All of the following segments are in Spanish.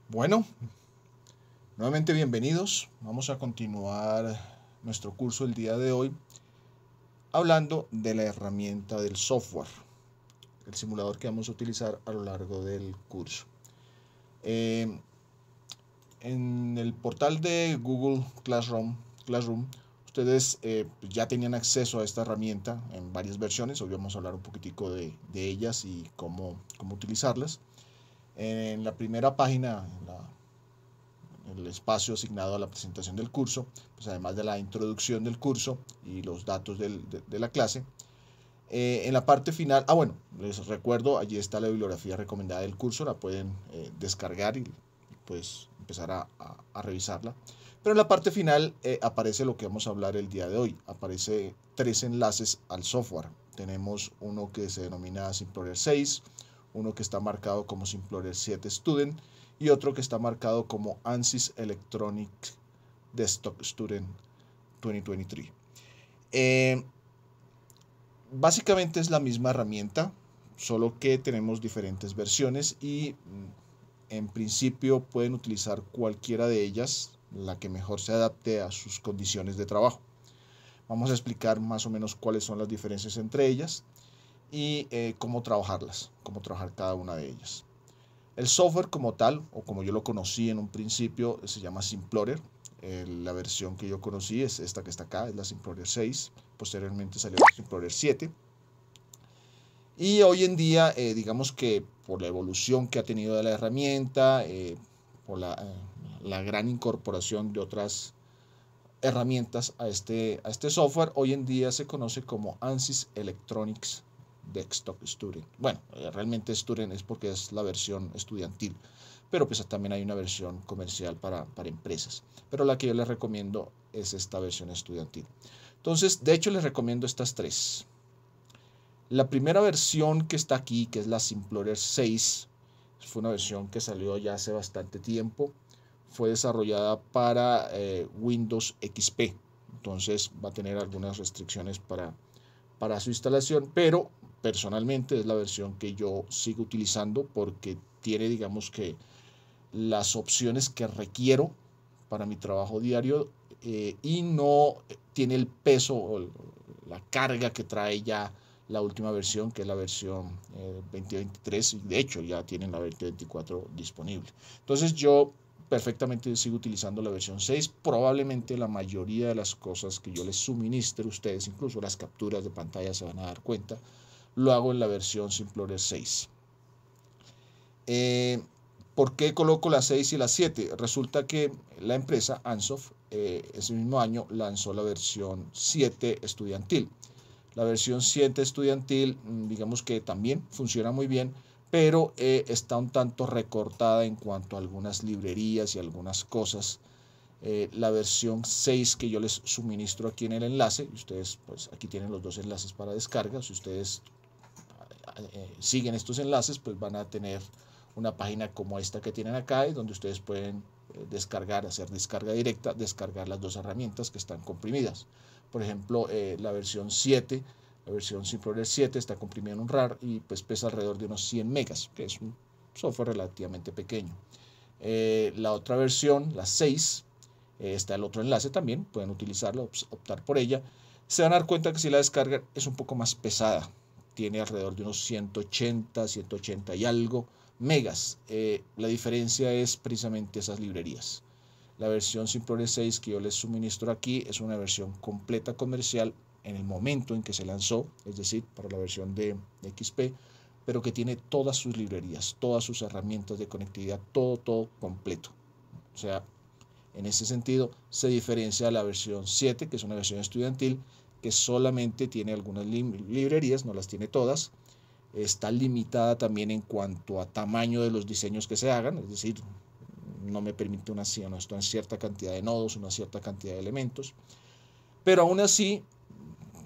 Bueno, nuevamente bienvenidos. Vamos a continuar nuestro curso el día de hoy hablando de la herramienta del software, el simulador que vamos a utilizar a lo largo del curso. En el portal de Google Classroom ustedes ya tenían acceso a esta herramienta en varias versiones. Hoy vamos a hablar un poquitico de ellas y cómo utilizarlas. En la primera página, el espacio asignado a la presentación del curso, pues además de la introducción del curso y los datos de la clase. En la parte final, bueno, les recuerdo, allí está la bibliografía recomendada del curso, la pueden descargar y pues empezar a revisarla. Pero en la parte final aparece lo que vamos a hablar el día de hoy. Aparece 3 enlaces al software. Tenemos uno que se denomina Simplorer 6, uno que está marcado como Simplorer 7 Student y otro que está marcado como ANSYS Electronic Desktop Student 2023. Básicamente es la misma herramienta, solo que tenemos diferentes versiones y en principio pueden utilizar cualquiera de ellas, la que mejor se adapte a sus condiciones de trabajo. Vamos a explicar más o menos cuáles son las diferencias entre ellas y cómo trabajarlas, cómo trabajar cada una de ellas. El software como tal, o como yo lo conocí en un principio, se llama Simplorer. La versión que yo conocí es esta que está acá, es la Simplorer 6. Posteriormente salió la Simplorer 7. Y hoy en día, digamos que por la evolución que ha tenido de la herramienta, por la gran incorporación de otras herramientas a este software, hoy en día se conoce como ANSYS Electronics Desktop Student. Bueno, realmente Student es porque es la versión estudiantil, pero pues también hay una versión comercial para empresas. Pero la que yo les recomiendo es esta versión estudiantil. Entonces, de hecho, les recomiendo estas 3. La primera versión que está aquí, que es la Simplorer 6, fue una versión que salió ya hace bastante tiempo. Fue desarrollada para Windows XP. Entonces va a tener algunas restricciones para su instalación, pero personalmente es la versión que yo sigo utilizando porque tiene, digamos que, las opciones que requiero para mi trabajo diario y no tiene el peso o la carga que trae ya la última versión, que es la versión 2023, y de hecho ya tienen la 2024 disponible. Entonces yo perfectamente sigo utilizando la versión 6. Probablemente la mayoría de las cosas que yo les suministre a ustedes, incluso las capturas de pantalla, se van a dar cuenta, lo hago en la versión Simplorer 6. ¿Por qué coloco la 6 y la 7? Resulta que la empresa Ansoft ese mismo año lanzó la versión 7 estudiantil. La versión 7 estudiantil, digamos que también funciona muy bien, pero está un tanto recortada en cuanto a algunas librerías y algunas cosas. La versión 6 que yo les suministro aquí en el enlace, y ustedes pues aquí tienen los 2 enlaces para descarga. Si ustedes siguen estos enlaces, pues van a tener una página como esta que tienen acá, donde ustedes pueden descargar, hacer descarga directa, descargar las 2 herramientas que están comprimidas. Por ejemplo, la versión 7, la versión Simplorer 7 está comprimida en un RAR y pues pesa alrededor de unos 100 megas, que es un software relativamente pequeño. La otra versión, la 6, está el otro enlace también, pueden utilizarla, optar por ella. Se van a dar cuenta que si la descargan es un poco más pesada, tiene alrededor de unos 180 y algo megas. La diferencia es precisamente esas librerías. La versión Simplorer 6 que yo les suministro aquí es una versión completa comercial en el momento en que se lanzó, es decir, para la versión de XP, pero que tiene todas sus librerías, todas sus herramientas de conectividad, todo completo. O sea, en ese sentido se diferencia la versión 7, que es una versión estudiantil, que solamente tiene algunas librerías, no las tiene todas. Está limitada también en cuanto a tamaño de los diseños que se hagan, es decir, no me permite una cierta cantidad de nodos, una cierta cantidad de elementos. Pero aún así,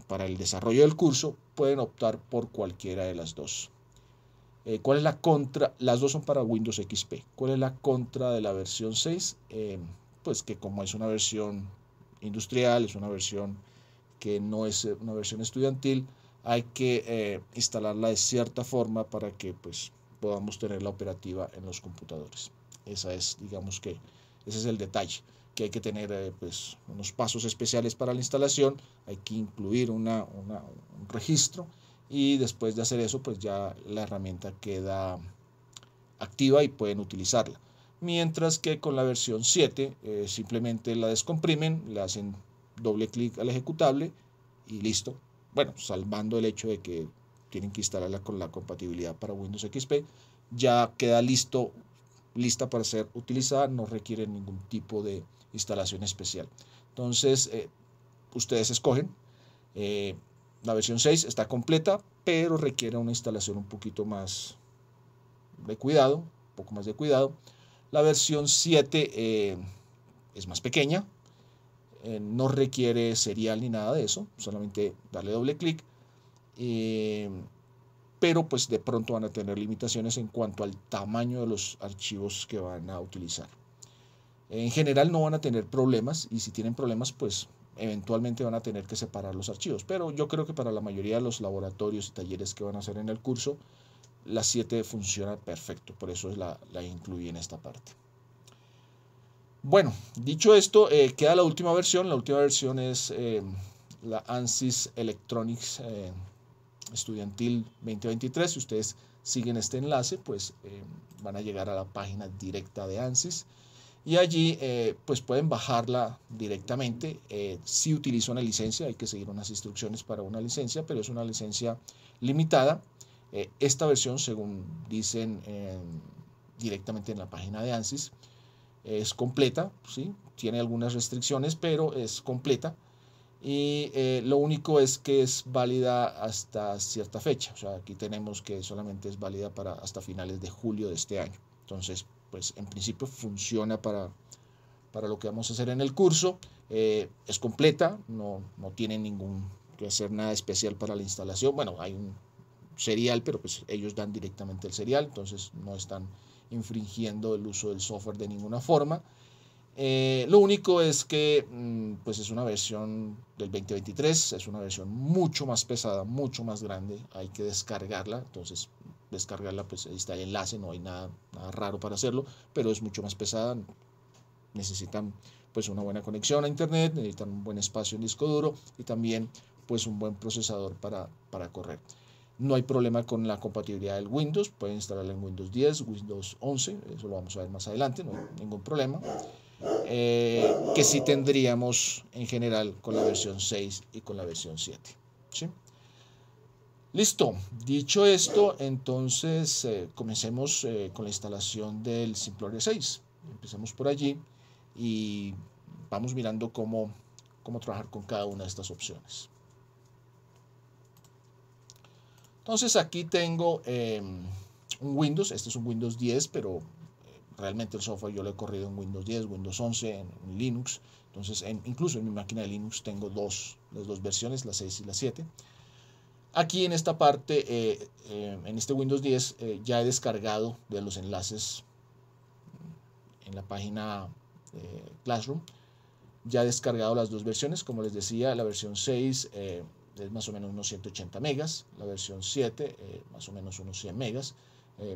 para el desarrollo del curso, pueden optar por cualquiera de las 2. ¿Cuál es la contra? Las 2 son para Windows XP. ¿Cuál es la contra de la versión 6? Pues que como es una versión industrial, es una versión que no es una versión estudiantil, hay que instalarla de cierta forma para que pues podamos tenerla operativa en los computadores. Esa es, digamos que, ese es el detalle, que hay que tener pues, unos pasos especiales para la instalación, hay que incluir un registro, y después de hacer eso, pues ya la herramienta queda activa y pueden utilizarla. Mientras que con la versión 7 simplemente la descomprimen, le hacen doble clic al ejecutable y listo. Bueno, salvando el hecho de que tienen que instalarla con la compatibilidad para Windows XP, ya queda lista para ser utilizada, no requiere ningún tipo de instalación especial. Entonces, ustedes escogen. La versión 6 está completa, pero requiere una instalación un poquito más de cuidado, un poco más de cuidado. La versión 7 es más pequeña, no requiere serial ni nada de eso, solamente darle doble clic, pero pues de pronto van a tener limitaciones en cuanto al tamaño de los archivos que van a utilizar. En general no van a tener problemas, y si tienen problemas pues eventualmente van a tener que separar los archivos, pero yo creo que para la mayoría de los laboratorios y talleres que van a hacer en el curso, la 7 funciona perfecto, por eso la incluí en esta parte. Bueno, dicho esto, queda la última versión. La última versión es la ANSYS Electronics Estudiantil 2023. Si ustedes siguen este enlace, pues van a llegar a la página directa de ANSYS, y allí pues pueden bajarla directamente. Si utiliza una licencia, hay que seguir unas instrucciones para una licencia, pero es una licencia limitada. Esta versión, según dicen directamente en la página de ANSYS, es completa, ¿sí? Tiene algunas restricciones, pero es completa, y lo único es que es válida hasta cierta fecha. O sea, aquí tenemos que solamente es válida para hasta finales de julio de este año. Entonces, pues en principio funciona para lo que vamos a hacer en el curso. Es completa, no tiene que hacer nada especial para la instalación. Bueno, hay un serial, pero pues ellos dan directamente el serial, entonces no están infringiendo el uso del software de ninguna forma. Lo único es que pues es una versión del 2023, es una versión mucho más pesada, mucho más grande, hay que descargarla. Entonces descargarla, pues ahí está el enlace, no hay nada raro para hacerlo, pero es mucho más pesada. Necesitan pues una buena conexión a internet, necesitan un buen espacio en disco duro, y también pues un buen procesador para correr. No hay problema con la compatibilidad del Windows, pueden instalarla en Windows 10, Windows 11, eso lo vamos a ver más adelante, no hay ningún problema. Que sí tendríamos en general con la versión 6 y con la versión 7. ¿Sí? Listo, dicho esto, entonces comencemos con la instalación del Simploria 6. Empecemos por allí y vamos mirando cómo trabajar con cada una de estas opciones. Entonces aquí tengo un Windows, este es un Windows 10, pero realmente el software yo lo he corrido en Windows 10, Windows 11, en Linux. Entonces incluso en mi máquina de Linux tengo las dos versiones, la 6 y la 7. Aquí en esta parte, en este Windows 10, ya he descargado de los enlaces en la página Classroom. Ya he descargado las dos versiones, como les decía, la versión 6 es más o menos unos 180 megas, la versión 7 más o menos unos 100 megas.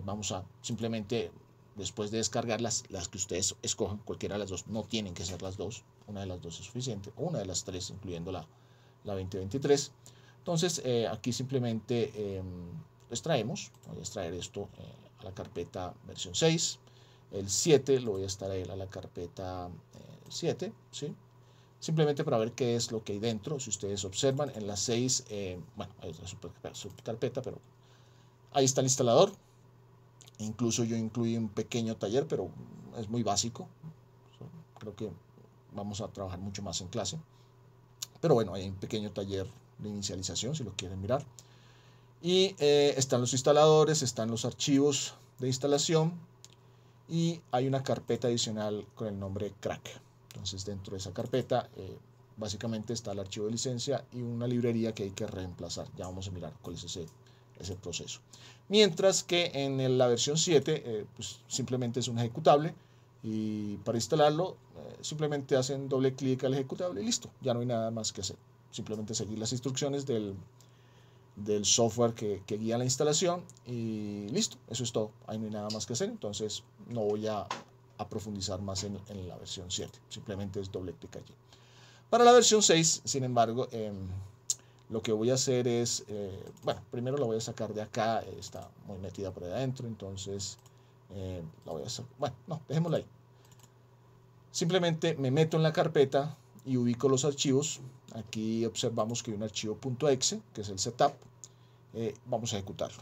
Vamos a simplemente, después de descargar las que ustedes escojan, cualquiera de las dos, no tienen que ser las dos, una de las dos es suficiente, o una de las tres, incluyendo la 2023. Entonces aquí simplemente extraemos, voy a extraer esto a la carpeta versión 6, el 7 lo voy a extraer a la carpeta 7, ¿sí? Simplemente para ver qué es lo que hay dentro. Si ustedes observan en la 6, bueno, hay otra subcarpeta, pero ahí está el instalador. Incluso yo incluí un pequeño taller, pero es muy básico. Creo que vamos a trabajar mucho más en clase. Pero bueno, hay un pequeño taller de inicialización, si lo quieren mirar. Y están los instaladores, están los archivos de instalación, y hay una carpeta adicional con el nombre crack. Entonces dentro de esa carpeta básicamente está el archivo de licencia y una librería que hay que reemplazar. Ya vamos a mirar cuál es ese proceso. Mientras que en la versión 7 pues simplemente es un ejecutable, y para instalarlo simplemente hacen doble clic al ejecutable y listo. Ya no hay nada más que hacer. Simplemente seguir las instrucciones del software que guía la instalación y listo. Eso es todo. Ahí no hay nada más que hacer. Entonces no voy a a profundizar más en la versión 7. Simplemente es doble clic allí. Para la versión 6, sin embargo, lo que voy a hacer es, bueno, primero la voy a sacar de acá, está muy metida por ahí adentro, entonces la voy a sacar, bueno, no, dejémosla ahí. Simplemente me meto en la carpeta y ubico los archivos. Aquí observamos que hay un archivo .exe, que es el setup. Vamos a ejecutarlo.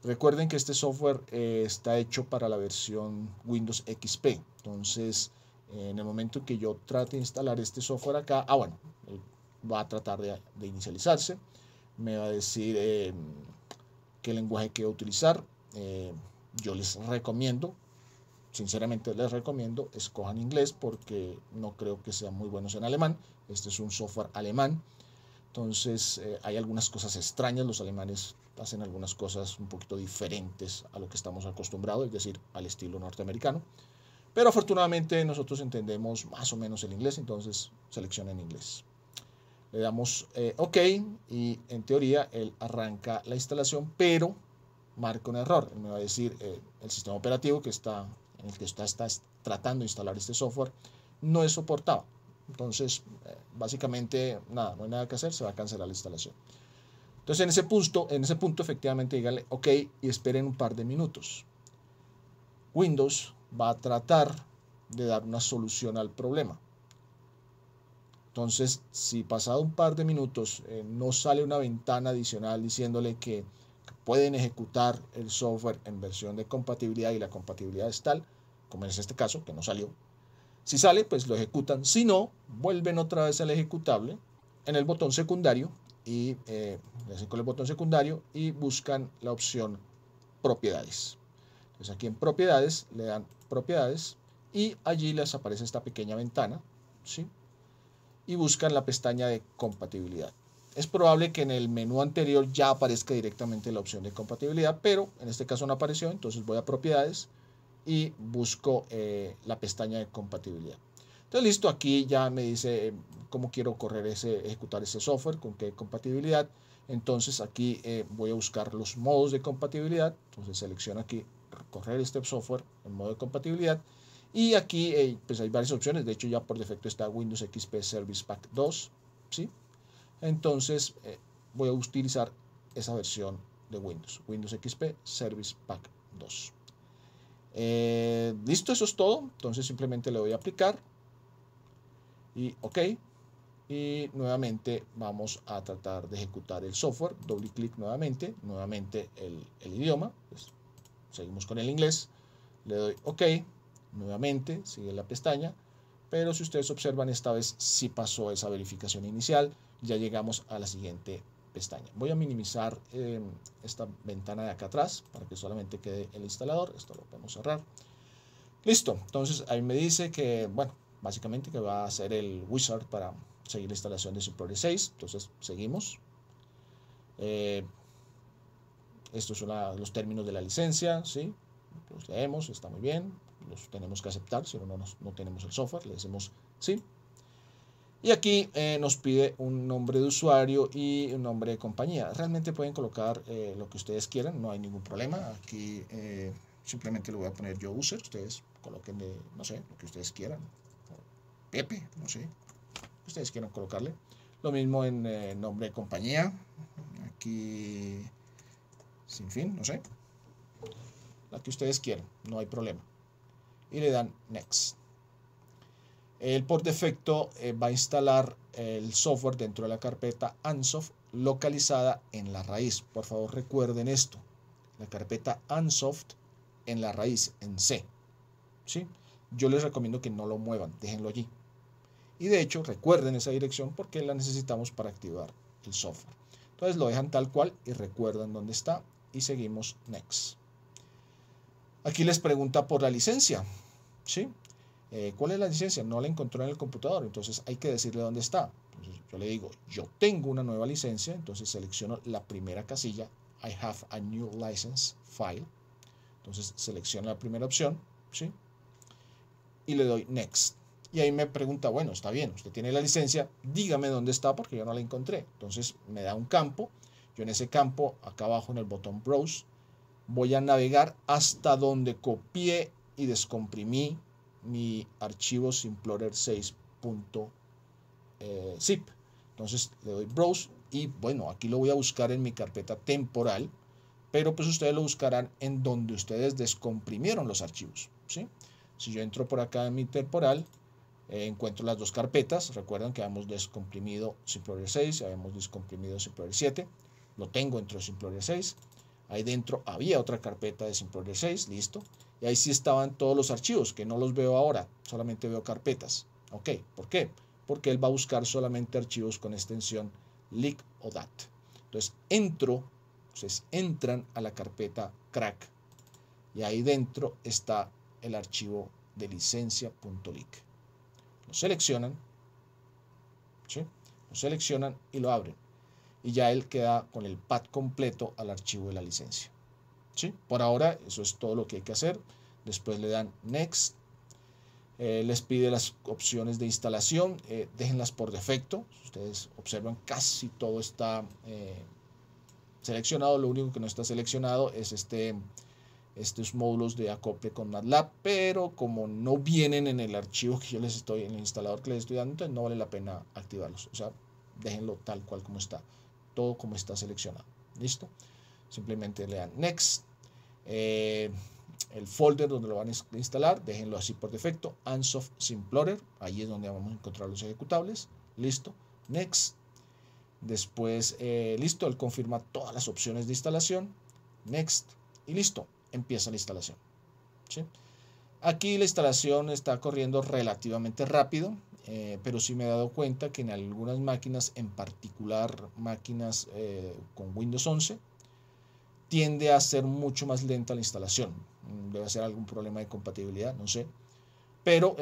Recuerden que este software está hecho para la versión Windows XP. Entonces, en el momento que yo trate de instalar este software acá, bueno, va a tratar de inicializarse. Me va a decir qué lenguaje quiero utilizar. Yo les recomiendo, sinceramente les recomiendo, escojan inglés porque no creo que sean muy buenos en alemán. Este es un software alemán. Entonces hay algunas cosas extrañas, los alemanes hacen algunas cosas un poquito diferentes a lo que estamos acostumbrados, es decir, al estilo norteamericano. Pero afortunadamente nosotros entendemos más o menos el inglés, entonces seleccionen inglés. Le damos OK y en teoría él arranca la instalación, pero marca un error. Él me va a decir el sistema operativo en el que está tratando de instalar este software no es soportado. Entonces, básicamente, nada, no hay nada que hacer, se va a cancelar la instalación. Entonces, en ese punto efectivamente, díganle OK y esperen un par de minutos. Windows va a tratar de dar una solución al problema. Entonces, si pasado un par de minutos no sale una ventana adicional diciéndole que pueden ejecutar el software en versión de compatibilidad y la compatibilidad es tal, como es este caso, que no salió. Si sale, pues lo ejecutan. Si no, vuelven otra vez al ejecutable en el botón secundario y le hacen con el botón secundario y buscan la opción propiedades. Entonces aquí en propiedades le dan propiedades y allí les aparece esta pequeña ventana, ¿sí? Y buscan la pestaña de compatibilidad. Es probable que en el menú anterior ya aparezca directamente la opción de compatibilidad, pero en este caso no apareció, entonces voy a propiedades y busco la pestaña de compatibilidad. Entonces listo, aquí ya me dice cómo quiero ejecutar ese software, con qué compatibilidad. Entonces aquí voy a buscar los modos de compatibilidad. Entonces selecciono aquí correr este software en modo de compatibilidad. Y aquí pues hay varias opciones. De hecho ya por defecto está Windows XP Service Pack 2. ¿Sí? Entonces voy a utilizar esa versión de Windows XP Service Pack 2. Listo, eso es todo. Entonces simplemente le voy a aplicar y OK. Y nuevamente vamos a tratar de ejecutar el software. Doble clic nuevamente el idioma. Pues, seguimos con el inglés. Le doy OK. Nuevamente sigue la pestaña. Pero si ustedes observan, esta vez sí pasó esa verificación inicial. Ya llegamos a la siguiente pestaña. Voy a minimizar esta ventana de acá atrás para que solamente quede el instalador. Esto lo podemos cerrar. Listo. Entonces ahí me dice que, bueno, básicamente que va a hacer el wizard para seguir la instalación de Explorer 6. Entonces seguimos. Estos son los términos de la licencia, ¿sí? Los leemos, está muy bien. Los tenemos que aceptar, si no tenemos el software. Le decimos sí. Y aquí nos pide un nombre de usuario y un nombre de compañía. Realmente pueden colocar lo que ustedes quieran, no hay ningún problema. Aquí simplemente le voy a poner yo user. Ustedes coloquen no sé, lo que ustedes quieran. Pepe, no sé, lo que ustedes quieran colocarle. Lo mismo en nombre de compañía. Aquí, sin fin, no sé. La que ustedes quieran, no hay problema. Y le dan Next. Él por defecto va a instalar el software dentro de la carpeta Ansoft localizada en la raíz. Por favor recuerden esto, la carpeta Ansoft en la raíz, en C. ¿Sí? Yo les recomiendo que no lo muevan, déjenlo allí. Y de hecho recuerden esa dirección porque la necesitamos para activar el software. Entonces lo dejan tal cual y recuerdan dónde está y seguimos Next. Aquí les pregunta por la licencia, ¿sí? ¿Cuál es la licencia? No la encontró en el computador, entonces hay que decirle dónde está. Entonces yo le digo, yo tengo una nueva licencia, entonces selecciono la primera casilla, I have a new license file. Entonces selecciono la primera opción, ¿sí? Y le doy Next. Y ahí me pregunta, bueno, está bien, usted tiene la licencia, dígame dónde está porque yo no la encontré. Entonces me da un campo, yo en ese campo, acá abajo en el botón Browse, voy a navegar hasta donde copié y descomprimí mi archivo Simplorer 6.zip. Entonces le doy Browse y bueno, aquí lo voy a buscar en mi carpeta temporal, pero pues ustedes lo buscarán en donde ustedes descomprimieron los archivos, ¿sí? Si yo entro por acá en mi temporal, encuentro las dos carpetas. Recuerden que habíamos descomprimido Simplorer 6, habíamos descomprimido Simplorer 7, lo tengo dentro de Simplorer 6. Ahí dentro había otra carpeta de Simplorer 6, listo. Y ahí sí estaban todos los archivos, que no los veo ahora, solamente veo carpetas. Ok, ¿por qué? Porque él va a buscar solamente archivos con extensión lic o dat. Entonces entran a la carpeta crack y ahí dentro está el archivo de licencia.lic. Lo seleccionan, ¿sí? Lo seleccionan y lo abren. Y ya él queda con el path completo al archivo de la licencia, ¿sí? Por ahora eso es todo lo que hay que hacer. Después le dan Next. Les pide las opciones de instalación, déjenlas por defecto. Ustedes observan, casi todo está seleccionado. Lo único que no está seleccionado es estos módulos de acople con MATLAB, pero como no vienen en el archivo que yo les estoy, en el instalador que les estoy dando, entonces no vale la pena activarlos. O sea, déjenlo tal cual como está, todo como está seleccionado. ¿Listo? Simplemente le dan Next. El folder donde lo van a instalar, déjenlo así por defecto, Ansoff Simplorer, ahí es donde vamos a encontrar los ejecutables. Listo, Next. Después, listo, él confirma todas las opciones de instalación, Next, y listo, empieza la instalación, ¿sí? Aquí la instalación está corriendo relativamente rápido, pero sí me he dado cuenta que en algunas máquinas, en particular máquinas con Windows 11, tiende a ser mucho más lenta la instalación. Debe ser algún problema de compatibilidad, no sé. Pero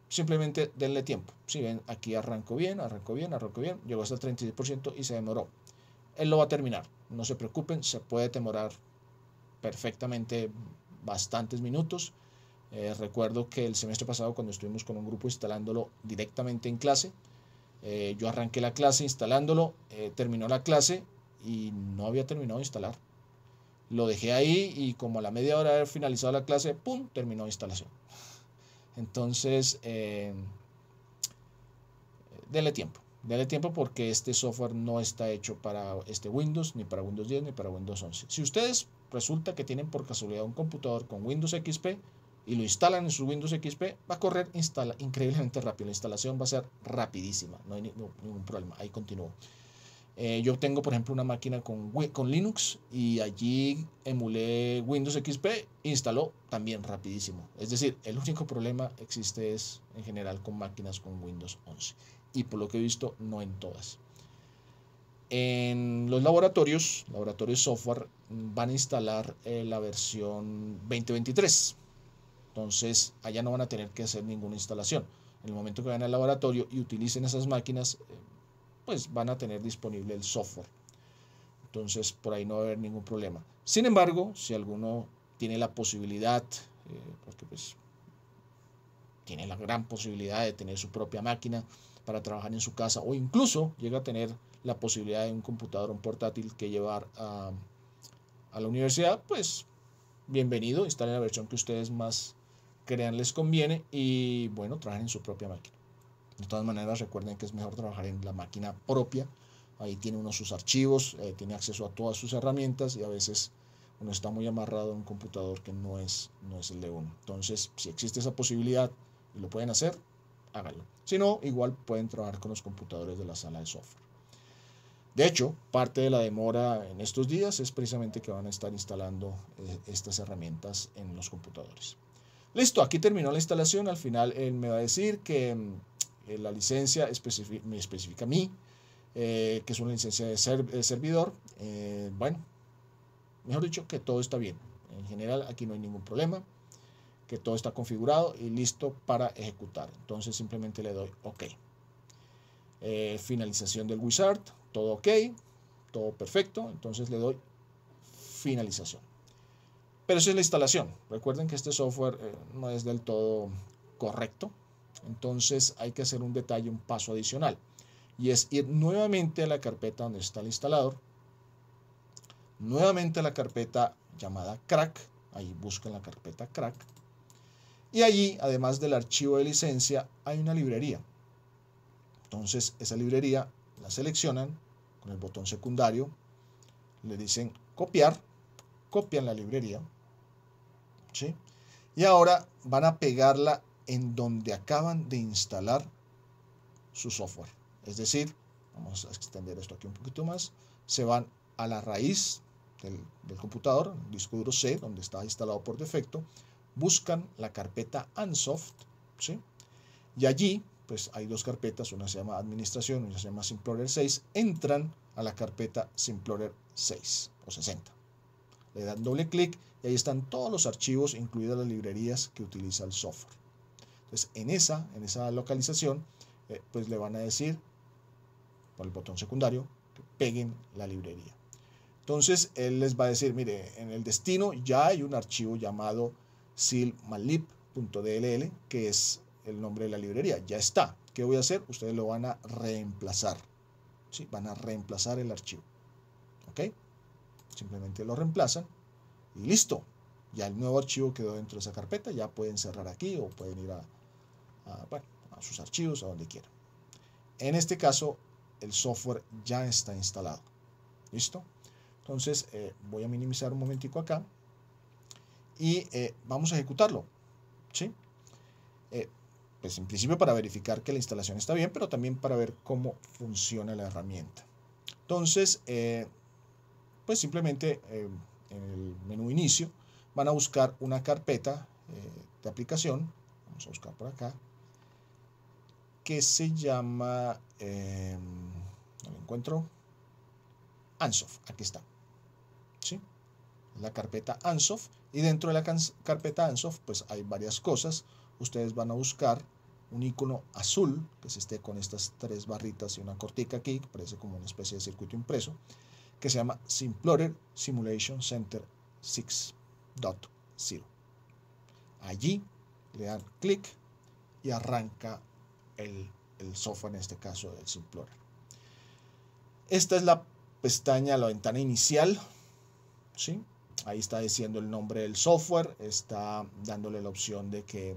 simplemente denle tiempo. Si ven, aquí arrancó bien, llegó hasta el 36% y se demoró. Él lo va a terminar, no se preocupen, se puede demorar perfectamente bastantes minutos. Recuerdo que el semestre pasado, cuando estuvimos con un grupo instalándolo directamente en clase, yo arranqué la clase instalándolo, terminó la clase y no había terminado de instalar. Lo dejé ahí y como a la media hora de haber finalizado la clase, ¡pum!, terminó la instalación. Entonces, denle tiempo porque este software no está hecho para este Windows, ni para Windows 10, ni para Windows 11. Si ustedes resulta que tienen por casualidad un computador con Windows XP y lo instalan en su Windows XP, va a correr increíblemente rápido. La instalación va a ser rapidísima, no hay ningún problema. Ahí continúo. Yo tengo, por ejemplo, una máquina con Linux y allí emulé Windows XP, instaló también rapidísimo. Es decir, el único problema existe es en general con máquinas con Windows 11 y por lo que he visto no en todas. En los laboratorios software van a instalar la versión 2023. Entonces allá no van a tener que hacer ninguna instalación. En el momento que vayan al laboratorio y utilicen esas máquinas, pues van a tener disponible el software. Entonces por ahí no va a haber ningún problema. Sin embargo, si alguno tiene la posibilidad, porque pues tiene la gran posibilidad de tener su propia máquina para trabajar en su casa, o incluso llega a tener la posibilidad de un computador, un portátil que llevar a la universidad, pues bienvenido, instalen la versión que ustedes más crean les conviene y bueno, trabajen en su propia máquina. De todas maneras, recuerden que es mejor trabajar en la máquina propia. Ahí tiene uno sus archivos, tiene acceso a todas sus herramientas y a veces uno está muy amarrado a un computador que no es el de uno. Entonces, si existe esa posibilidad y lo pueden hacer, háganlo. Si no, igual pueden trabajar con los computadores de la sala de software. De hecho, parte de la demora en estos días es precisamente que van a estar instalando estas herramientas en los computadores. Listo, aquí terminó la instalación. Al final él me va a decir que la licencia me especifica a mí, que es una licencia de servidor. Bueno, mejor dicho, que todo está bien. En general, aquí no hay ningún problema, que todo está configurado y listo para ejecutar. Entonces simplemente le doy OK. Finalización del wizard, todo OK, todo perfecto. Entonces le doy finalización. Pero esa es la instalación. Recuerden que este software no es del todo correcto. Entonces hay que hacer un detalle, un paso adicional. Y es ir nuevamente a la carpeta donde está el instalador. Nuevamente a la carpeta llamada crack. Ahí buscan la carpeta crack. Y allí, además del archivo de licencia, hay una librería. Entonces, esa librería la seleccionan con el botón secundario, le dicen copiar, copian la librería, ¿sí? Y ahora van a pegarla en donde acaban de instalar su software. Es decir, vamos a extender esto aquí un poquito más, se van a la raíz del computador, el disco duro C, donde está instalado por defecto, buscan la carpeta Ansoft, ¿sí? Y allí, pues hay dos carpetas, una se llama Administración, una se llama Simplorer 6, entran a la carpeta Simplorer 6 o 60. Le dan doble clic y ahí están todos los archivos, incluidas las librerías que utiliza el software. Entonces, en esa localización, pues le van a decir, por el botón secundario, que peguen la librería. Entonces, él les va a decir, mire, en el destino ya hay un archivo llamado silmalib.dll, que es el nombre de la librería, ya está. ¿Qué voy a hacer? Ustedes lo van a reemplazar, ¿sí? Van a reemplazar el archivo, ¿ok? Simplemente lo reemplazan y listo. Ya el nuevo archivo quedó dentro de esa carpeta, ya pueden cerrar aquí o pueden ir a sus archivos, a donde quieran. En este caso, el software ya está instalado, ¿listo? Entonces, voy a minimizar un momentico acá y vamos a ejecutarlo, ¿sí? Pues en principio para verificar que la instalación está bien, pero también para ver cómo funciona la herramienta. Entonces, pues simplemente en el menú inicio van a buscar una carpeta de aplicación, vamos a buscar por acá, que se llama, no lo encuentro, Ansoft, aquí está, ¿sí? La carpeta Ansoft, y dentro de la carpeta Ansoft pues hay varias cosas. Ustedes van a buscar un icono azul que se esté con estas tres barritas y una cortica aquí, que parece como una especie de circuito impreso, que se llama Simplorer Simulation Center 6.0. Allí le dan clic y arranca el software, en este caso el Simplorer. Esta es la pestaña, la ventana inicial, ¿sí? Ahí está diciendo el nombre del software, está dándole la opción de que,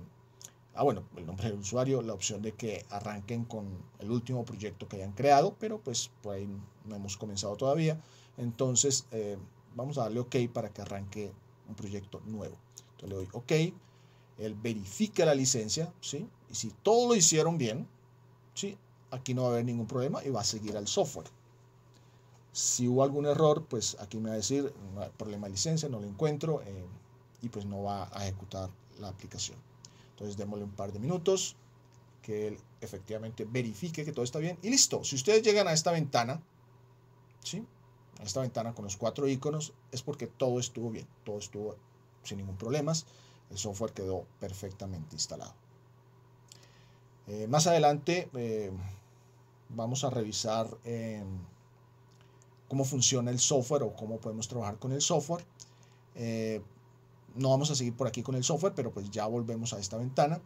bueno, el nombre del usuario, la opción de que arranquen con el último proyecto que hayan creado, pero pues por ahí no hemos comenzado todavía. Entonces vamos a darle OK para que arranque un proyecto nuevo. Entonces le doy OK, él verifica la licencia, ¿sí? Y si todo lo hicieron bien, ¿sí? Aquí no va a haber ningún problema y va a seguir al software. Si hubo algún error, pues aquí me va a decir problema de licencia, no lo encuentro y pues no va a ejecutar la aplicación. Entonces démosle un par de minutos que él efectivamente verifique que todo está bien y listo. Si ustedes llegan a esta ventana, ¿sí? A esta ventana con los 4 iconos, es porque todo estuvo bien, todo estuvo sin ningún problema, el software quedó perfectamente instalado. Más adelante vamos a revisar cómo funciona el software o cómo podemos trabajar con el software. No vamos a seguir por aquí con el software, pero pues ya volvemos a esta ventana.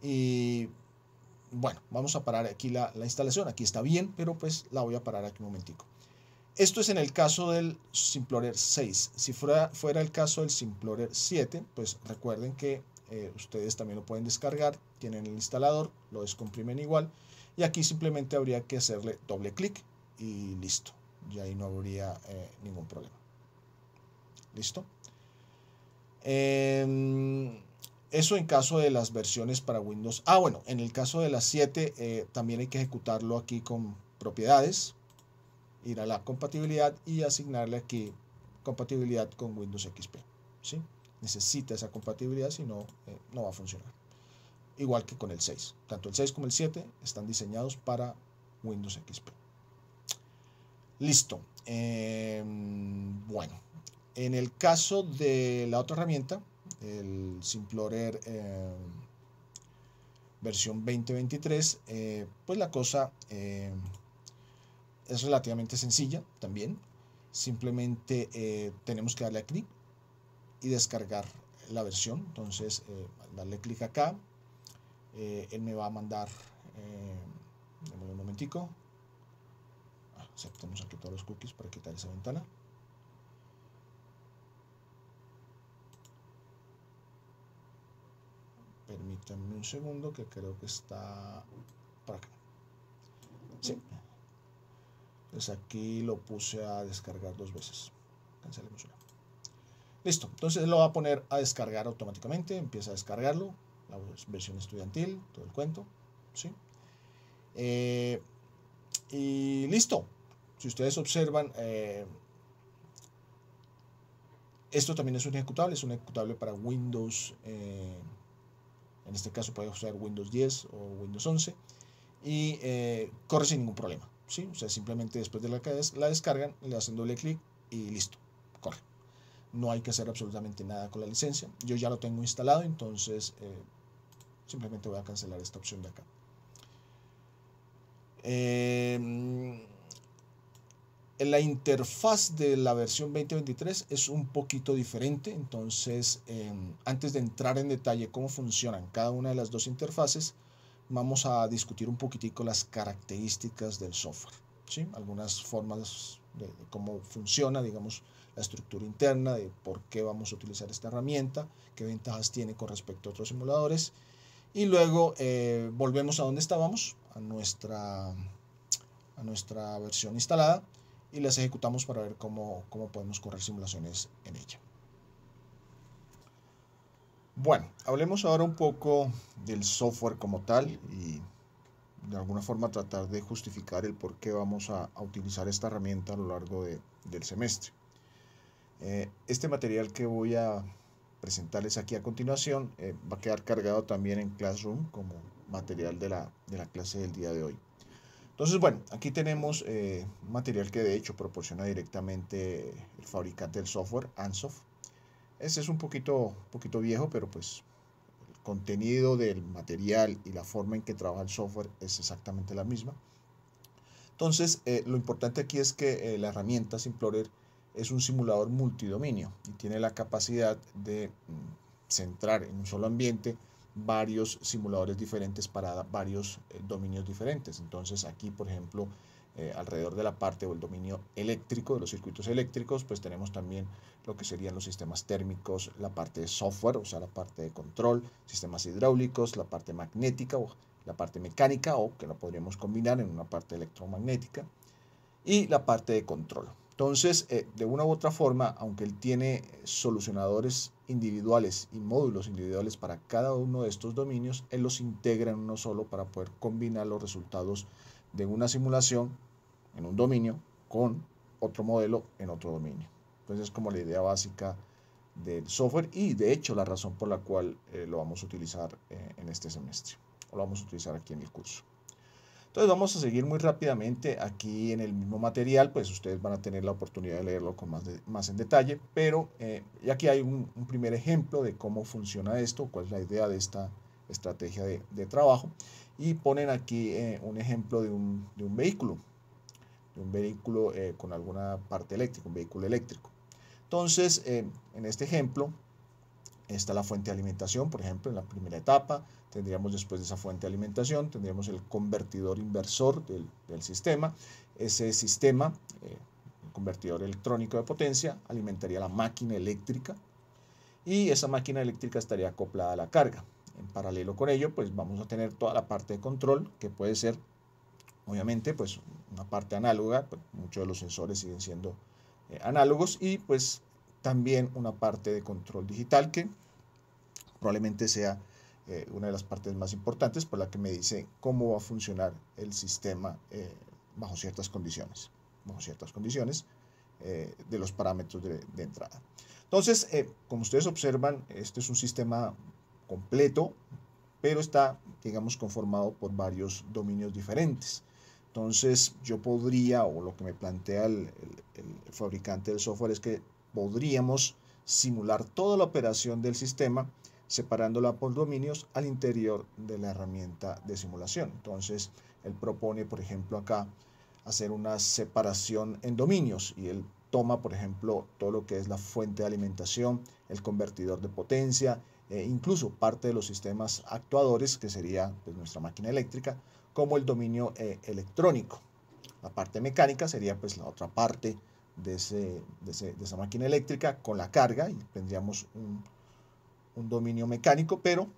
Y bueno, vamos a parar aquí la instalación. Aquí está bien, pero pues la voy a parar aquí un momentico. Esto es en el caso del Simplorer 6. Si fuera el caso del Simplorer 7, pues recuerden que ustedes también lo pueden descargar. Tienen el instalador, lo descomprimen igual. Y aquí simplemente habría que hacerle doble clic y listo. Y ahí no habría ningún problema. ¿Listo? Eso en caso de las versiones para Windows. Bueno, en el caso de las 7 también hay que ejecutarlo aquí con propiedades, ir a la compatibilidad y asignarle aquí compatibilidad con Windows XP, ¿sí? Necesita esa compatibilidad, si no, no va a funcionar. Igual que con el 6. Tanto el 6 como el 7 están diseñados para Windows XP. Listo. Bueno, en el caso de la otra herramienta, el Simplorer versión 2023, pues la cosa es relativamente sencilla también. Simplemente tenemos que darle a clic y descargar la versión. Entonces, darle clic acá, él me va a mandar, démosle un momentico, aceptemos aquí todos los cookies para quitar esa ventana. Permítanme un segundo que creo que está por acá. Sí. Entonces aquí lo puse a descargar 2 veces. Cancelemos una. Listo. Entonces lo va a poner a descargar automáticamente. Empieza a descargarlo. La versión estudiantil, todo el cuento. ¿Sí? Y listo. Si ustedes observan, esto también es un ejecutable para Windows, en este caso puede usar Windows 10 o Windows 11, y corre sin ningún problema, ¿sí? O sea, simplemente después de la descargan, le hacen doble clic y listo, corre. No hay que hacer absolutamente nada con la licencia. Yo ya lo tengo instalado, entonces simplemente voy a cancelar esta opción de acá. La interfaz de la versión 2023 es un poquito diferente, entonces antes de entrar en detalle cómo funcionan cada una de las dos interfaces, vamos a discutir un poquitico las características del software, ¿sí? Algunas formas de cómo funciona, digamos, la estructura interna, de por qué vamos a utilizar esta herramienta, qué ventajas tiene con respecto a otros simuladores, y luego volvemos a donde estábamos, a nuestra versión instalada, y las ejecutamos para ver cómo podemos correr simulaciones en ella. Bueno, hablemos ahora un poco del software como tal y de alguna forma tratar de justificar el por qué vamos a utilizar esta herramienta a lo largo del semestre. Este material que voy a presentarles aquí a continuación va a quedar cargado también en Classroom como material de la clase del día de hoy. Entonces, bueno, aquí tenemos un material que de hecho proporciona directamente el fabricante del software, Ansoff. Este es un poquito viejo, pero pues el contenido del material y la forma en que trabaja el software es exactamente la misma. Entonces, lo importante aquí es que la herramienta Simplorer es un simulador multidominio y tiene la capacidad de centrar en un solo ambiente varios simuladores diferentes para varios dominios diferentes. Entonces aquí, por ejemplo, alrededor de la parte o el dominio eléctrico, de los circuitos eléctricos, pues tenemos también lo que serían los sistemas térmicos, la parte de software, o sea, la parte de control, sistemas hidráulicos, la parte magnética o la parte mecánica, o que lo podríamos combinar en una parte electromagnética, y la parte de control. Entonces, de una u otra forma, aunque él tiene solucionadores individuales y módulos individuales para cada uno de estos dominios, él los integra en uno solo para poder combinar los resultados de una simulación en un dominio con otro modelo en otro dominio. Entonces, es como la idea básica del software y, de hecho, la razón por la cual lo vamos a utilizar en este semestre, o lo vamos a utilizar aquí en el curso. Entonces vamos a seguir muy rápidamente aquí en el mismo material, pues ustedes van a tener la oportunidad de leerlo con más en detalle, pero y aquí hay un primer ejemplo de cómo funciona esto, cuál es la idea de esta estrategia de trabajo, y ponen aquí un ejemplo de un vehículo con alguna parte eléctrica, un vehículo eléctrico. Entonces, en este ejemplo, está la fuente de alimentación, por ejemplo, en la primera etapa. Tendríamos después de esa fuente de alimentación, tendríamos el convertidor inversor del sistema. Ese sistema, el convertidor electrónico de potencia, alimentaría la máquina eléctrica y esa máquina eléctrica estaría acoplada a la carga. En paralelo con ello, pues vamos a tener toda la parte de control, que puede ser, obviamente, pues una parte análoga, pues muchos de los sensores siguen siendo análogos, y pues también una parte de control digital que probablemente sea una de las partes más importantes, por la que me dice cómo va a funcionar el sistema bajo ciertas condiciones de los parámetros de entrada. Entonces, como ustedes observan, este es un sistema completo, pero está, digamos, conformado por varios dominios diferentes. Entonces, yo podría, o lo que me plantea el fabricante del software es que podríamos simular toda la operación del sistema separándola por dominios al interior de la herramienta de simulación. Entonces, él propone, por ejemplo, acá hacer una separación en dominios, y él toma, por ejemplo, todo lo que es la fuente de alimentación, el convertidor de potencia, incluso parte de los sistemas actuadores, que sería pues nuestra máquina eléctrica, como el dominio electrónico. La parte mecánica sería pues la otra parte de esa máquina eléctrica con la carga, y tendríamos un dominio mecánico, pero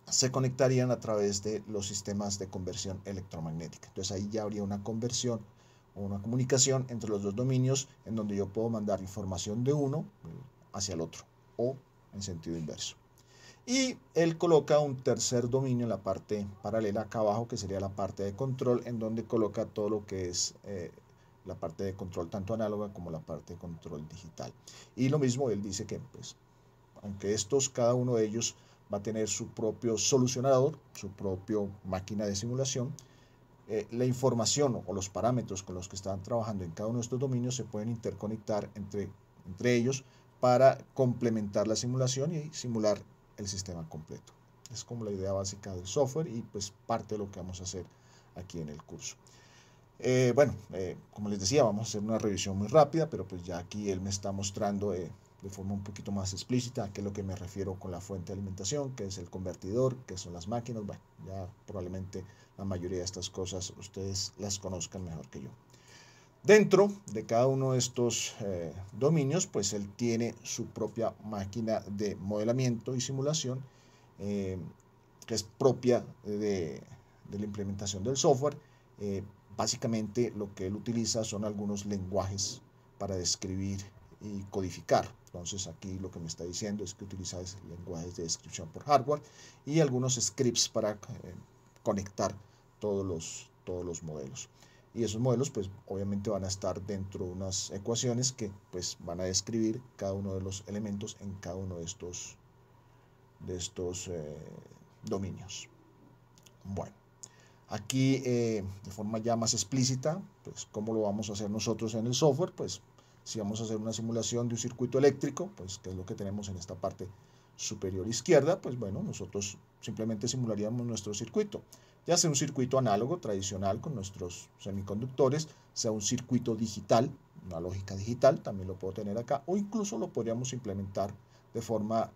se conectarían a través de los sistemas de conversión electromagnética. Entonces ahí ya habría una conversión o una comunicación entre los dos dominios en donde yo puedo mandar información de uno hacia el otro o en sentido inverso. Y él coloca un tercer dominio en la parte paralela acá abajo, que sería la parte de control, en donde coloca todo lo que es la parte de control tanto análoga como la parte de control digital. Y lo mismo, él dice que pues, aunque cada uno de ellos va a tener su propio solucionador, su propia máquina de simulación, la información o los parámetros con los que están trabajando en cada uno de estos dominios se pueden interconectar entre ellos para complementar la simulación y simular el sistema completo. Es como la idea básica del software y pues parte de lo que vamos a hacer aquí en el curso. Como les decía, vamos a hacer una revisión muy rápida, pero pues ya aquí él me está mostrando de forma un poquito más explícita a qué es lo que me refiero con la fuente de alimentación, qué es el convertidor, qué son las máquinas. Bueno, ya probablemente la mayoría de estas cosas ustedes las conozcan mejor que yo. Dentro de cada uno de estos dominios, pues él tiene su propia máquina de modelamiento y simulación, que es propia de la implementación del software. Básicamente lo que él utiliza son algunos lenguajes para describir y codificar. Entonces aquí lo que me está diciendo es que utiliza lenguajes de descripción por hardware y algunos scripts para conectar todos los modelos. Y esos modelos pues obviamente van a estar dentro de unas ecuaciones que pues van a describir cada uno de los elementos en cada uno de estos dominios. Bueno, aquí de forma ya más explícita, pues cómo lo vamos a hacer nosotros en el software. Pues si vamos a hacer una simulación de un circuito eléctrico, pues que es lo que tenemos en esta parte superior izquierda, pues bueno, nosotros simplemente simularíamos nuestro circuito, ya sea un circuito análogo tradicional con nuestros semiconductores, sea un circuito digital, una lógica digital, también lo puedo tener acá, o incluso lo podríamos implementar de forma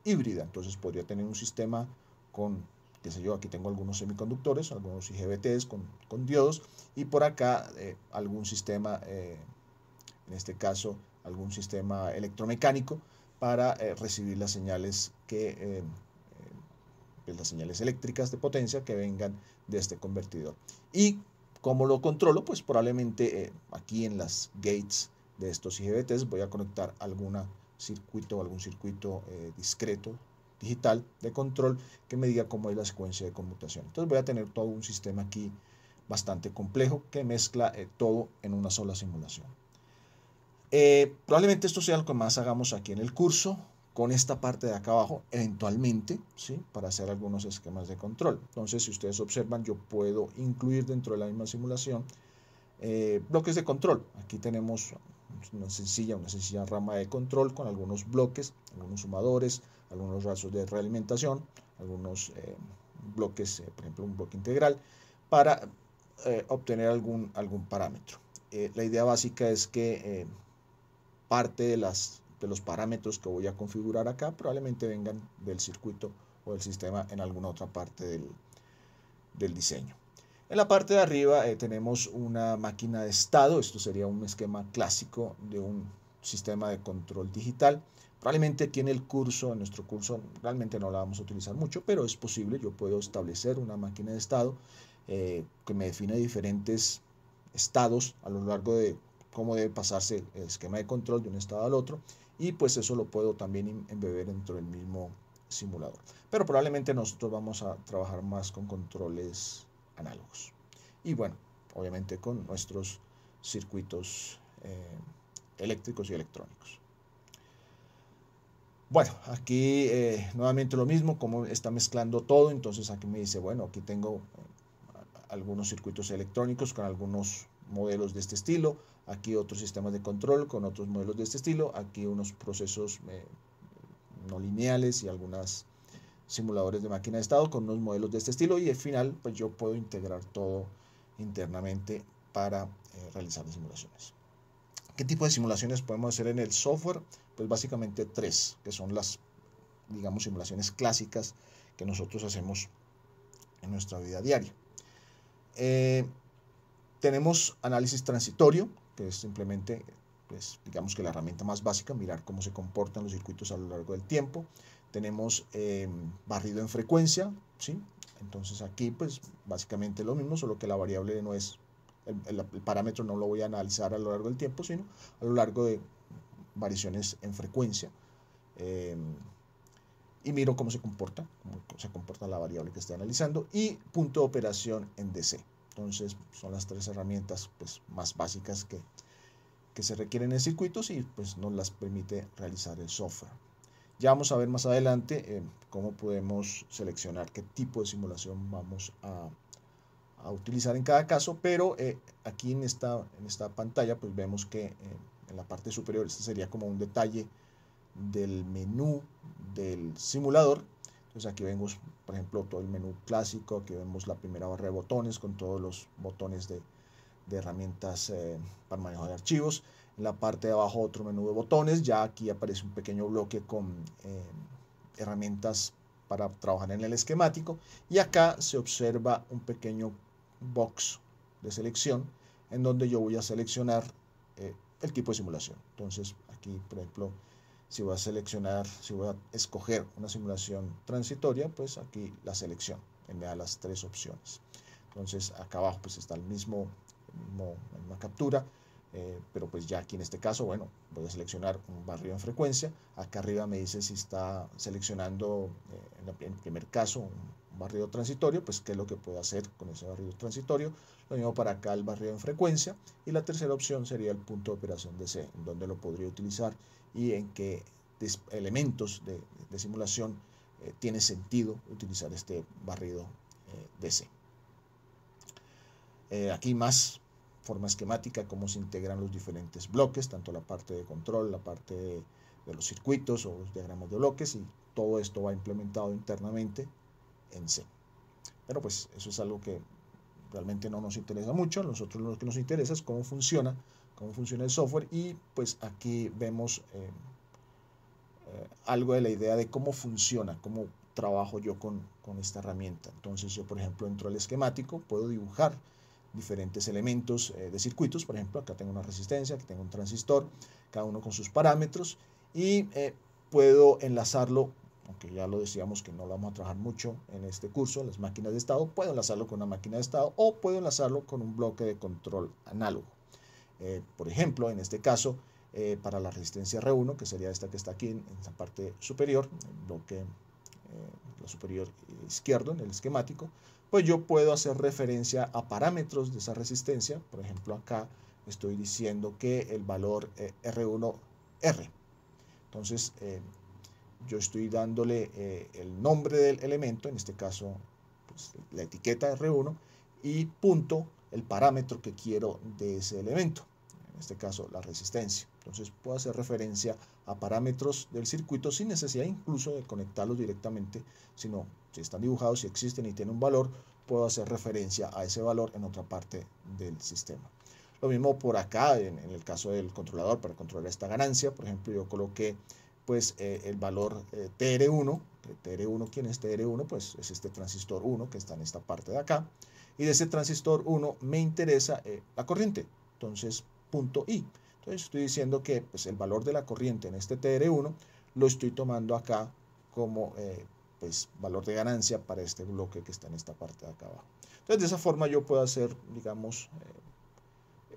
híbrida. Entonces podría tener un sistema con, qué sé yo, aquí tengo algunos semiconductores, algunos IGBTs con diodos, y por acá algún sistema, en este caso algún sistema electromecánico para recibir las señales las señales eléctricas de potencia que vengan de este convertidor. Y como lo controlo, pues probablemente aquí en las gates de estos IGBTs voy a conectar algún circuito discreto digital de control que me diga cómo es la secuencia de conmutación. Entonces voy a tener todo un sistema aquí bastante complejo que mezcla todo en una sola simulación. Probablemente esto sea lo que más hagamos aquí en el curso, con esta parte de acá abajo, eventualmente, ¿sí? Para hacer algunos esquemas de control. Entonces, si ustedes observan, yo puedo incluir dentro de la misma simulación bloques de control. Aquí tenemos una sencilla rama de control con algunos bloques, algunos sumadores, algunos rastros de realimentación, algunos bloques, por ejemplo, un bloque integral, para obtener algún parámetro. La idea básica es que parte de los parámetros que voy a configurar acá probablemente vengan del circuito o del sistema en alguna otra parte del diseño. En la parte de arriba tenemos una máquina de estado. Esto sería un esquema clásico de un sistema de control digital. Probablemente aquí en nuestro curso, realmente no la vamos a utilizar mucho, pero es posible. Yo puedo establecer una máquina de estado que me define diferentes estados a lo largo de cómo debe pasarse el esquema de control de un estado al otro, y pues eso lo puedo también embeber dentro del mismo simulador. Pero probablemente nosotros vamos a trabajar más con controles análogos y bueno, obviamente con nuestros circuitos eléctricos y electrónicos. Bueno, aquí nuevamente lo mismo, como está mezclando todo. Entonces aquí me dice, bueno, aquí tengo algunos circuitos electrónicos con algunos modelos de este estilo, aquí otros sistemas de control con otros modelos de este estilo, aquí unos procesos no lineales y algunos simuladores de máquina de estado con unos modelos de este estilo, y al final pues yo puedo integrar todo internamente para realizar las simulaciones. ¿Qué tipo de simulaciones podemos hacer en el software? Pues básicamente tres, que son las, digamos, simulaciones clásicas que nosotros hacemos en nuestra vida diaria. Tenemos análisis transitorio, que es simplemente, pues, digamos que la herramienta más básica, mirar cómo se comportan los circuitos a lo largo del tiempo. Tenemos barrido en frecuencia, ¿sí? Entonces aquí pues básicamente lo mismo, solo que la variable no es, el parámetro no lo voy a analizar a lo largo del tiempo, sino a lo largo de variaciones en frecuencia. Y miro cómo se comporta la variable que estoy analizando, y punto de operación en DC. Entonces son las tres herramientas pues, más básicas que se requieren en circuitos y pues nos las permite realizar el software. Ya vamos a ver más adelante cómo podemos seleccionar qué tipo de simulación vamos a utilizar en cada caso, pero aquí en esta pantalla pues vemos que en la parte superior, este sería como un detalle del menú del simulador. Entonces aquí vemos, por ejemplo, todo el menú clásico. Aquí vemos la primera barra de botones con todos los botones de herramientas para manejo de archivos. En la parte de abajo otro menú de botones. Ya aquí aparece un pequeño bloque con herramientas para trabajar en el esquemático. Y acá se observa un pequeño box de selección en donde yo voy a seleccionar el tipo de simulación. Entonces aquí, por ejemplo, si voy a escoger una simulación transitoria, pues aquí la selección, me da las tres opciones. Entonces acá abajo pues está la misma captura, pero pues ya aquí en este caso, bueno, voy a seleccionar un barrido en frecuencia. Acá arriba me dice si está seleccionando, en el primer caso, un barrido transitorio, pues qué es lo que puedo hacer con ese barrido transitorio. Lo mismo para acá, el barrido en frecuencia. Y la tercera opción sería el punto de operación DC, en donde lo podría utilizar y en qué elementos de simulación tiene sentido utilizar este barrido DC. Aquí más forma esquemática, cómo se integran los diferentes bloques, tanto la parte de control, la parte de los circuitos o los diagramas de bloques, y todo esto va implementado internamente en C. Pero pues eso es algo que realmente no nos interesa mucho. A nosotros lo que nos interesa es cómo funciona el software, y pues aquí vemos algo de la idea de cómo funciona, cómo trabajo yo con esta herramienta. Entonces yo, por ejemplo, entro al esquemático, puedo dibujar diferentes elementos de circuitos. Por ejemplo, acá tengo una resistencia, aquí tengo un transistor, cada uno con sus parámetros, y puedo enlazarlo, aunque ya lo decíamos que no lo vamos a trabajar mucho en este curso, las máquinas de estado. Puedo enlazarlo con una máquina de estado o puedo enlazarlo con un bloque de control análogo. Por ejemplo, en este caso, para la resistencia R1, que sería esta que está aquí en la parte superior, el bloque la superior izquierdo en el esquemático, pues yo puedo hacer referencia a parámetros de esa resistencia. Por ejemplo, acá estoy diciendo que el valor R1R. Entonces, yo estoy dándole el nombre del elemento, en este caso pues, la etiqueta R1, y punto el parámetro que quiero de ese elemento, en este caso la resistencia. Entonces puedo hacer referencia a parámetros del circuito sin necesidad incluso de conectarlos directamente, sino si están dibujados, si existen y tienen un valor, puedo hacer referencia a ese valor en otra parte del sistema. Lo mismo por acá, en el caso del controlador, para controlar esta ganancia. Por ejemplo, yo coloqué pues el valor TR1. TR1, ¿quién es TR1? Pues es este transistor 1 que está en esta parte de acá. Y de ese transistor 1 me interesa la corriente. Entonces, punto I. Entonces estoy diciendo que pues, el valor de la corriente en este TR1 lo estoy tomando acá como pues, valor de ganancia para este bloque que está en esta parte de acá abajo. Entonces de esa forma yo puedo hacer, digamos,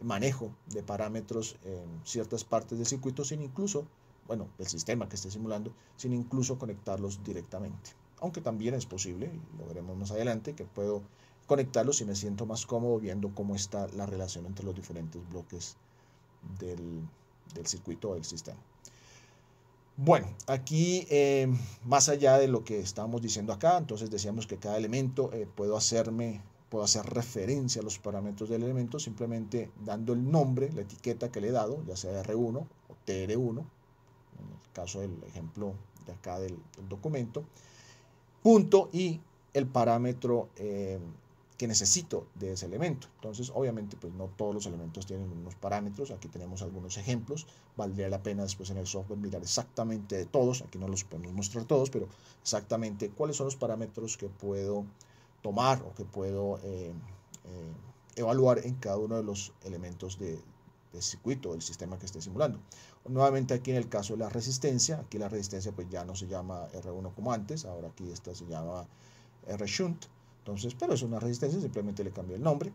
manejo de parámetros en ciertas partes del circuito sin incluso, bueno, el sistema que esté simulando, sin incluso conectarlos directamente. Aunque también es posible, y lo veremos más adelante, que puedo conectarlos si me siento más cómodo viendo cómo está la relación entre los diferentes bloques del circuito o del sistema. Bueno, aquí más allá de lo que estábamos diciendo acá, entonces decíamos que cada elemento puedo hacer referencia a los parámetros del elemento simplemente dando el nombre, la etiqueta que le he dado, ya sea R1 o TR1, en el caso del ejemplo de acá del documento, punto y el parámetro que necesito de ese elemento. Entonces, obviamente, pues no todos los elementos tienen unos parámetros. Aquí tenemos algunos ejemplos. Valdría la pena después en el software mirar exactamente de todos. Aquí no los podemos mostrar todos, pero exactamente cuáles son los parámetros que puedo tomar o que puedo evaluar en cada uno de los elementos de circuito, del sistema que esté simulando. Nuevamente aquí en el caso de la resistencia, aquí la resistencia pues ya no se llama R1 como antes, ahora aquí esta se llama R-Shunt, entonces, pero es una resistencia, simplemente le cambié el nombre.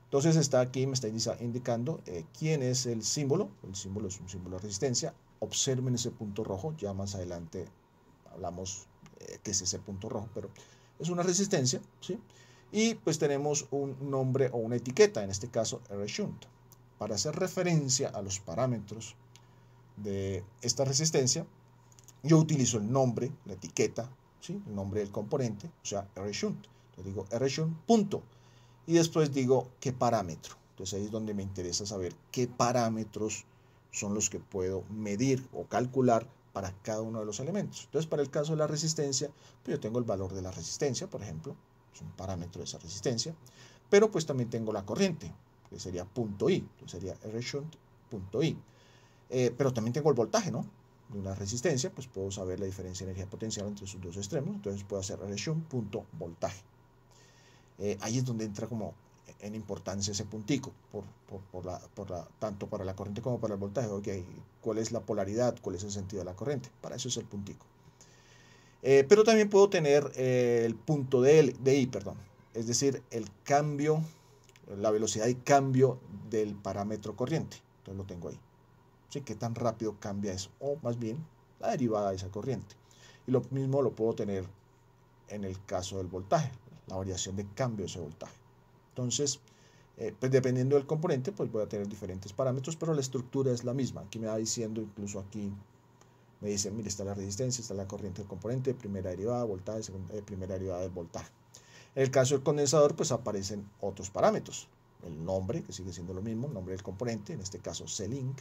Entonces está aquí, me está indicando quién es el símbolo es un símbolo de resistencia. Observen ese punto rojo, ya más adelante hablamos qué es ese punto rojo, pero es una resistencia, ¿sí? Y pues tenemos un nombre o una etiqueta, en este caso R-Shunt. Para hacer referencia a los parámetros de esta resistencia, yo utilizo el nombre, la etiqueta, ¿sí? El nombre del componente, o sea, R-Shunt. Entonces digo R-Shunt, punto. Y después digo qué parámetro. Entonces ahí es donde me interesa saber qué parámetros son los que puedo medir o calcular para cada uno de los elementos. Entonces para el caso de la resistencia, pues yo tengo el valor de la resistencia, por ejemplo, es un parámetro de esa resistencia, pero pues también tengo la corriente, que sería punto I, entonces sería R-Shunt.I. Pero también tengo el voltaje, ¿no? De una resistencia, pues puedo saber la diferencia de energía potencial entre sus dos extremos, entonces puedo hacer R-Shunt.voltaje. Ahí es donde entra como en importancia ese puntico, tanto para la corriente como para el voltaje. Okay, ¿cuál es la polaridad? ¿Cuál es el sentido de la corriente? Para eso es el puntico. Pero también puedo tener el punto de I, perdón. Es decir, el cambio, la velocidad y cambio del parámetro corriente. Entonces lo tengo ahí. ¿Sí? ¿Qué tan rápido cambia eso? O más bien, la derivada de esa corriente. Y lo mismo lo puedo tener en el caso del voltaje, la variación de cambio de ese voltaje. Entonces, pues dependiendo del componente, pues voy a tener diferentes parámetros, pero la estructura es la misma. Aquí me va diciendo, incluso aquí me dice, mire, está la resistencia, está la corriente del componente, primera derivada, voltaje, primera derivada del voltaje. En el caso del condensador, pues aparecen otros parámetros. El nombre, que sigue siendo lo mismo, el nombre del componente, en este caso C-Link,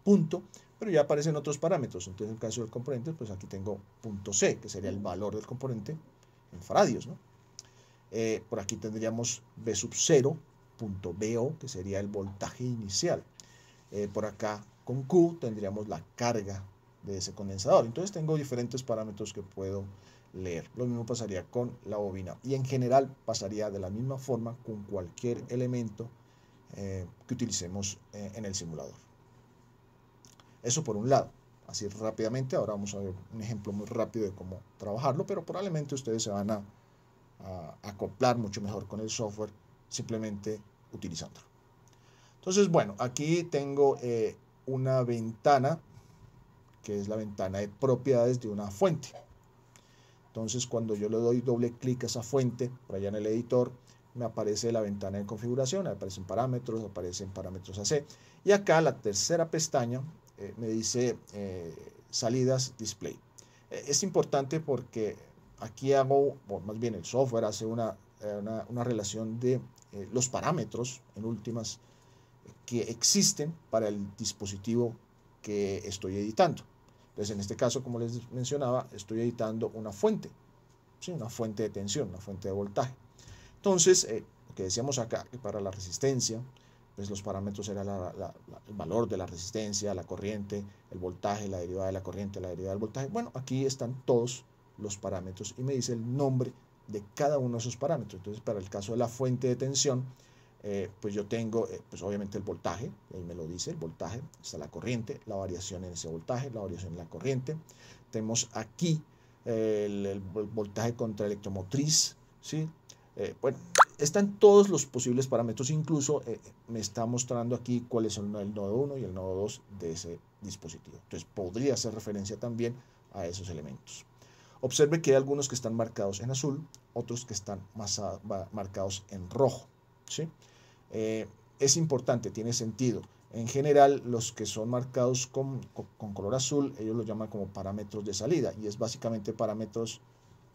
punto, pero ya aparecen otros parámetros. Entonces, en el caso del componente, pues aquí tengo punto C, que sería el valor del componente en faradios, ¿no? Por aquí tendríamos B sub 0, punto BO, que sería el voltaje inicial. Por acá, con Q, tendríamos la carga de ese condensador. Entonces, tengo diferentes parámetros que puedo leer. Lo mismo pasaría con la bobina. Y en general, pasaría de la misma forma con cualquier elemento que utilicemos en el simulador. Eso por un lado, así rápidamente. Ahora vamos a ver un ejemplo muy rápido de cómo trabajarlo, pero probablemente ustedes se van a acoplar mucho mejor con el software simplemente utilizándolo. Entonces, bueno, aquí tengo una ventana que es la ventana de propiedades de una fuente. Entonces, cuando yo le doy doble clic a esa fuente, por allá en el editor, me aparece la ventana de configuración, aparecen parámetros AC. Y acá la tercera pestaña me dice salidas display. Es importante porque aquí hago, o más bien el software hace una relación de los parámetros, en últimas, que existen para el dispositivo que estoy editando. Entonces, en este caso, como les mencionaba, estoy editando una fuente, ¿sí? Una fuente de tensión, una fuente de voltaje. Entonces, lo que decíamos acá, que para la resistencia, pues los parámetros eran el valor de la resistencia, la corriente, el voltaje, la derivada de la corriente, la derivada del voltaje. Bueno, aquí están todos los parámetros y me dice el nombre de cada uno de esos parámetros. Entonces, para el caso de la fuente de tensión, pues yo tengo, pues obviamente el voltaje, ahí me lo dice el voltaje, está la corriente, la variación en ese voltaje, la variación en la corriente. Tenemos aquí el voltaje contra electromotriz, ¿sí? Bueno, están todos los posibles parámetros, incluso me está mostrando aquí cuáles son el nodo 1 y el nodo 2 de ese dispositivo. Entonces podría hacer referencia también a esos elementos. Observe que hay algunos que están marcados en azul, otros que están marcados en rojo, ¿sí? Es importante, tiene sentido. En general, los que son marcados con color azul, ellos lo llaman como parámetros de salida, y es básicamente parámetros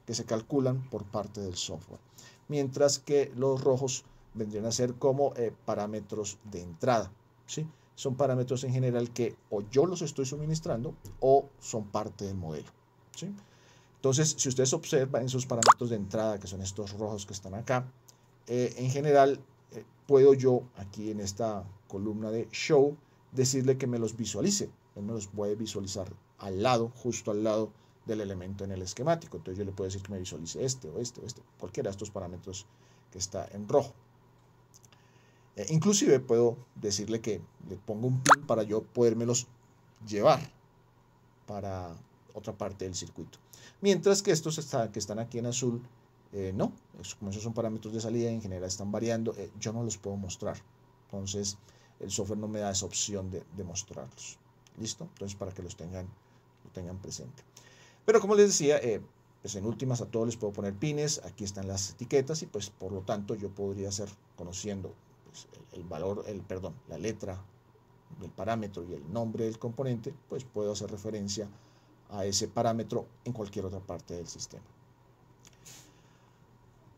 que se calculan por parte del software. Mientras que los rojos vendrían a ser como parámetros de entrada, ¿sí? Son parámetros en general que o yo los estoy suministrando o son parte del modelo, ¿sí? Entonces, si ustedes observan esos parámetros de entrada, que son estos rojos que están acá, en general, puedo yo, aquí en esta columna de Show, decirle que me los visualice. Él me los puede visualizar al lado, justo al lado del elemento en el esquemático. Entonces yo le puedo decir que me visualice este o este o este, cualquiera de estos parámetros que está en rojo. Inclusive puedo decirle que le pongo un pin para yo podérmelos llevar para otra parte del circuito. Mientras que estos que están aquí en azul, no, como esos son parámetros de salida, en general están variando, yo no los puedo mostrar. Entonces el software no me da esa opción de mostrarlos. ¿Listo? Entonces para que lo tengan presente. Pero como les decía, pues en últimas a todos les puedo poner pines, aquí están las etiquetas y pues por lo tanto yo podría ser conociendo pues, la letra del parámetro y el nombre del componente, pues puedo hacer referencia a ese parámetro en cualquier otra parte del sistema.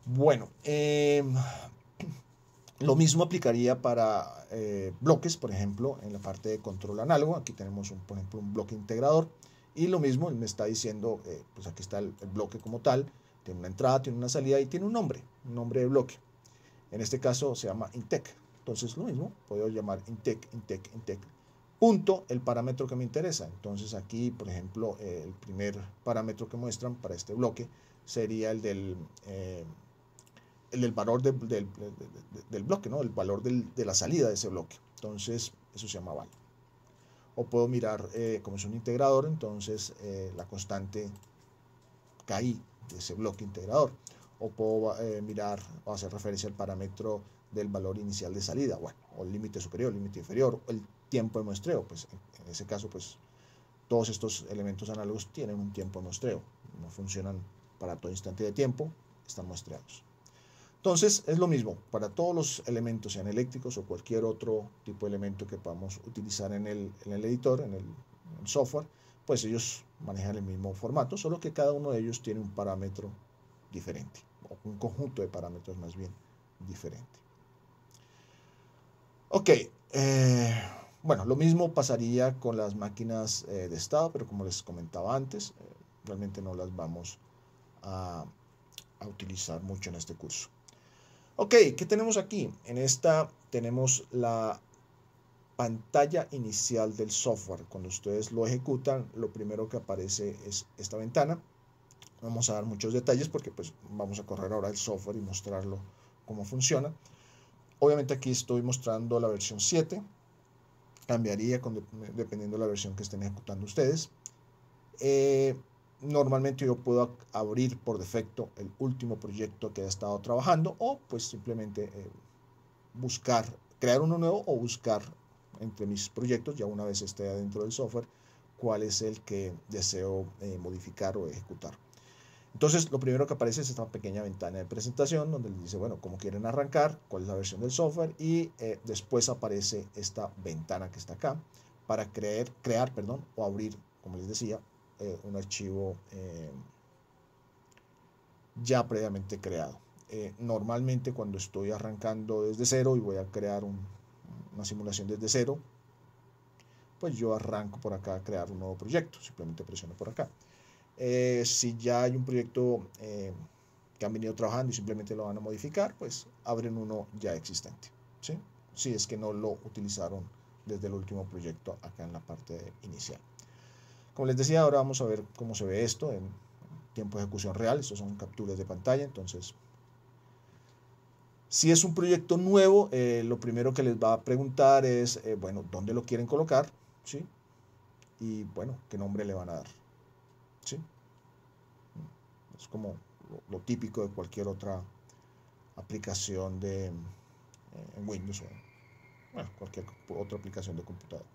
Bueno, lo mismo aplicaría para bloques, por ejemplo, en la parte de control análogo. Aquí tenemos, por ejemplo, un bloque integrador. Y lo mismo, él me está diciendo, pues aquí está el bloque como tal. Tiene una entrada, tiene una salida y tiene un nombre de bloque. En este caso se llama intec. Entonces lo mismo, puedo llamar intec, punto, el parámetro que me interesa. Entonces aquí, por ejemplo, el primer parámetro que muestran para este bloque sería el del valor del bloque, ¿no? El valor de la salida de ese bloque. Entonces, eso se llama val. O puedo mirar, como es un integrador, entonces la constante KI de ese bloque integrador. O puedo mirar o hacer referencia al parámetro del valor inicial de salida, bueno, o el límite superior, límite inferior, o el tiempo de muestreo. Pues en ese caso, pues todos estos elementos análogos tienen un tiempo de muestreo. No funcionan para todo instante de tiempo, están muestreados. Entonces es lo mismo para todos los elementos, sean eléctricos o cualquier otro tipo de elemento que podamos utilizar en el editor, en el software, pues ellos manejan el mismo formato, solo que cada uno de ellos tiene un parámetro diferente, o un conjunto de parámetros más bien diferente. Ok, bueno, lo mismo pasaría con las máquinas de estado, pero como les comentaba antes, realmente no las vamos a utilizar mucho en este curso. Ok, ¿qué tenemos aquí? En esta tenemos la pantalla inicial del software. Cuando ustedes lo ejecutan, lo primero que aparece es esta ventana. No vamos a dar muchos detalles porque pues vamos a correr ahora el software y mostrarlo cómo funciona. Obviamente aquí estoy mostrando la versión 7. Cambiaría dependiendo de la versión que estén ejecutando ustedes. Normalmente yo puedo abrir por defecto el último proyecto que he estado trabajando o pues simplemente crear uno nuevo o buscar entre mis proyectos, ya una vez esté adentro del software, cuál es el que deseo modificar o ejecutar. Entonces lo primero que aparece es esta pequeña ventana de presentación donde les dice, bueno, cómo quieren arrancar, cuál es la versión del software y después aparece esta ventana que está acá para crear o abrir, como les decía, un archivo ya previamente creado. Normalmente cuando estoy arrancando desde cero y voy a crear una simulación desde cero, pues yo arranco por acá a crear un nuevo proyecto, simplemente presiono por acá. Si ya hay un proyecto que han venido trabajando y simplemente lo van a modificar, pues abren uno ya existente, ¿sí? Si es que no lo utilizaron desde el último proyecto acá en la parte inicial. Como les decía, ahora vamos a ver cómo se ve esto en tiempo de ejecución real. Estos son capturas de pantalla. Entonces, si es un proyecto nuevo, lo primero que les va a preguntar es, bueno, ¿dónde lo quieren colocar? ¿Sí? Y, bueno, ¿qué nombre le van a dar? ¿Sí? Es como lo típico de cualquier otra aplicación en Windows o bueno, cualquier otra aplicación de computador.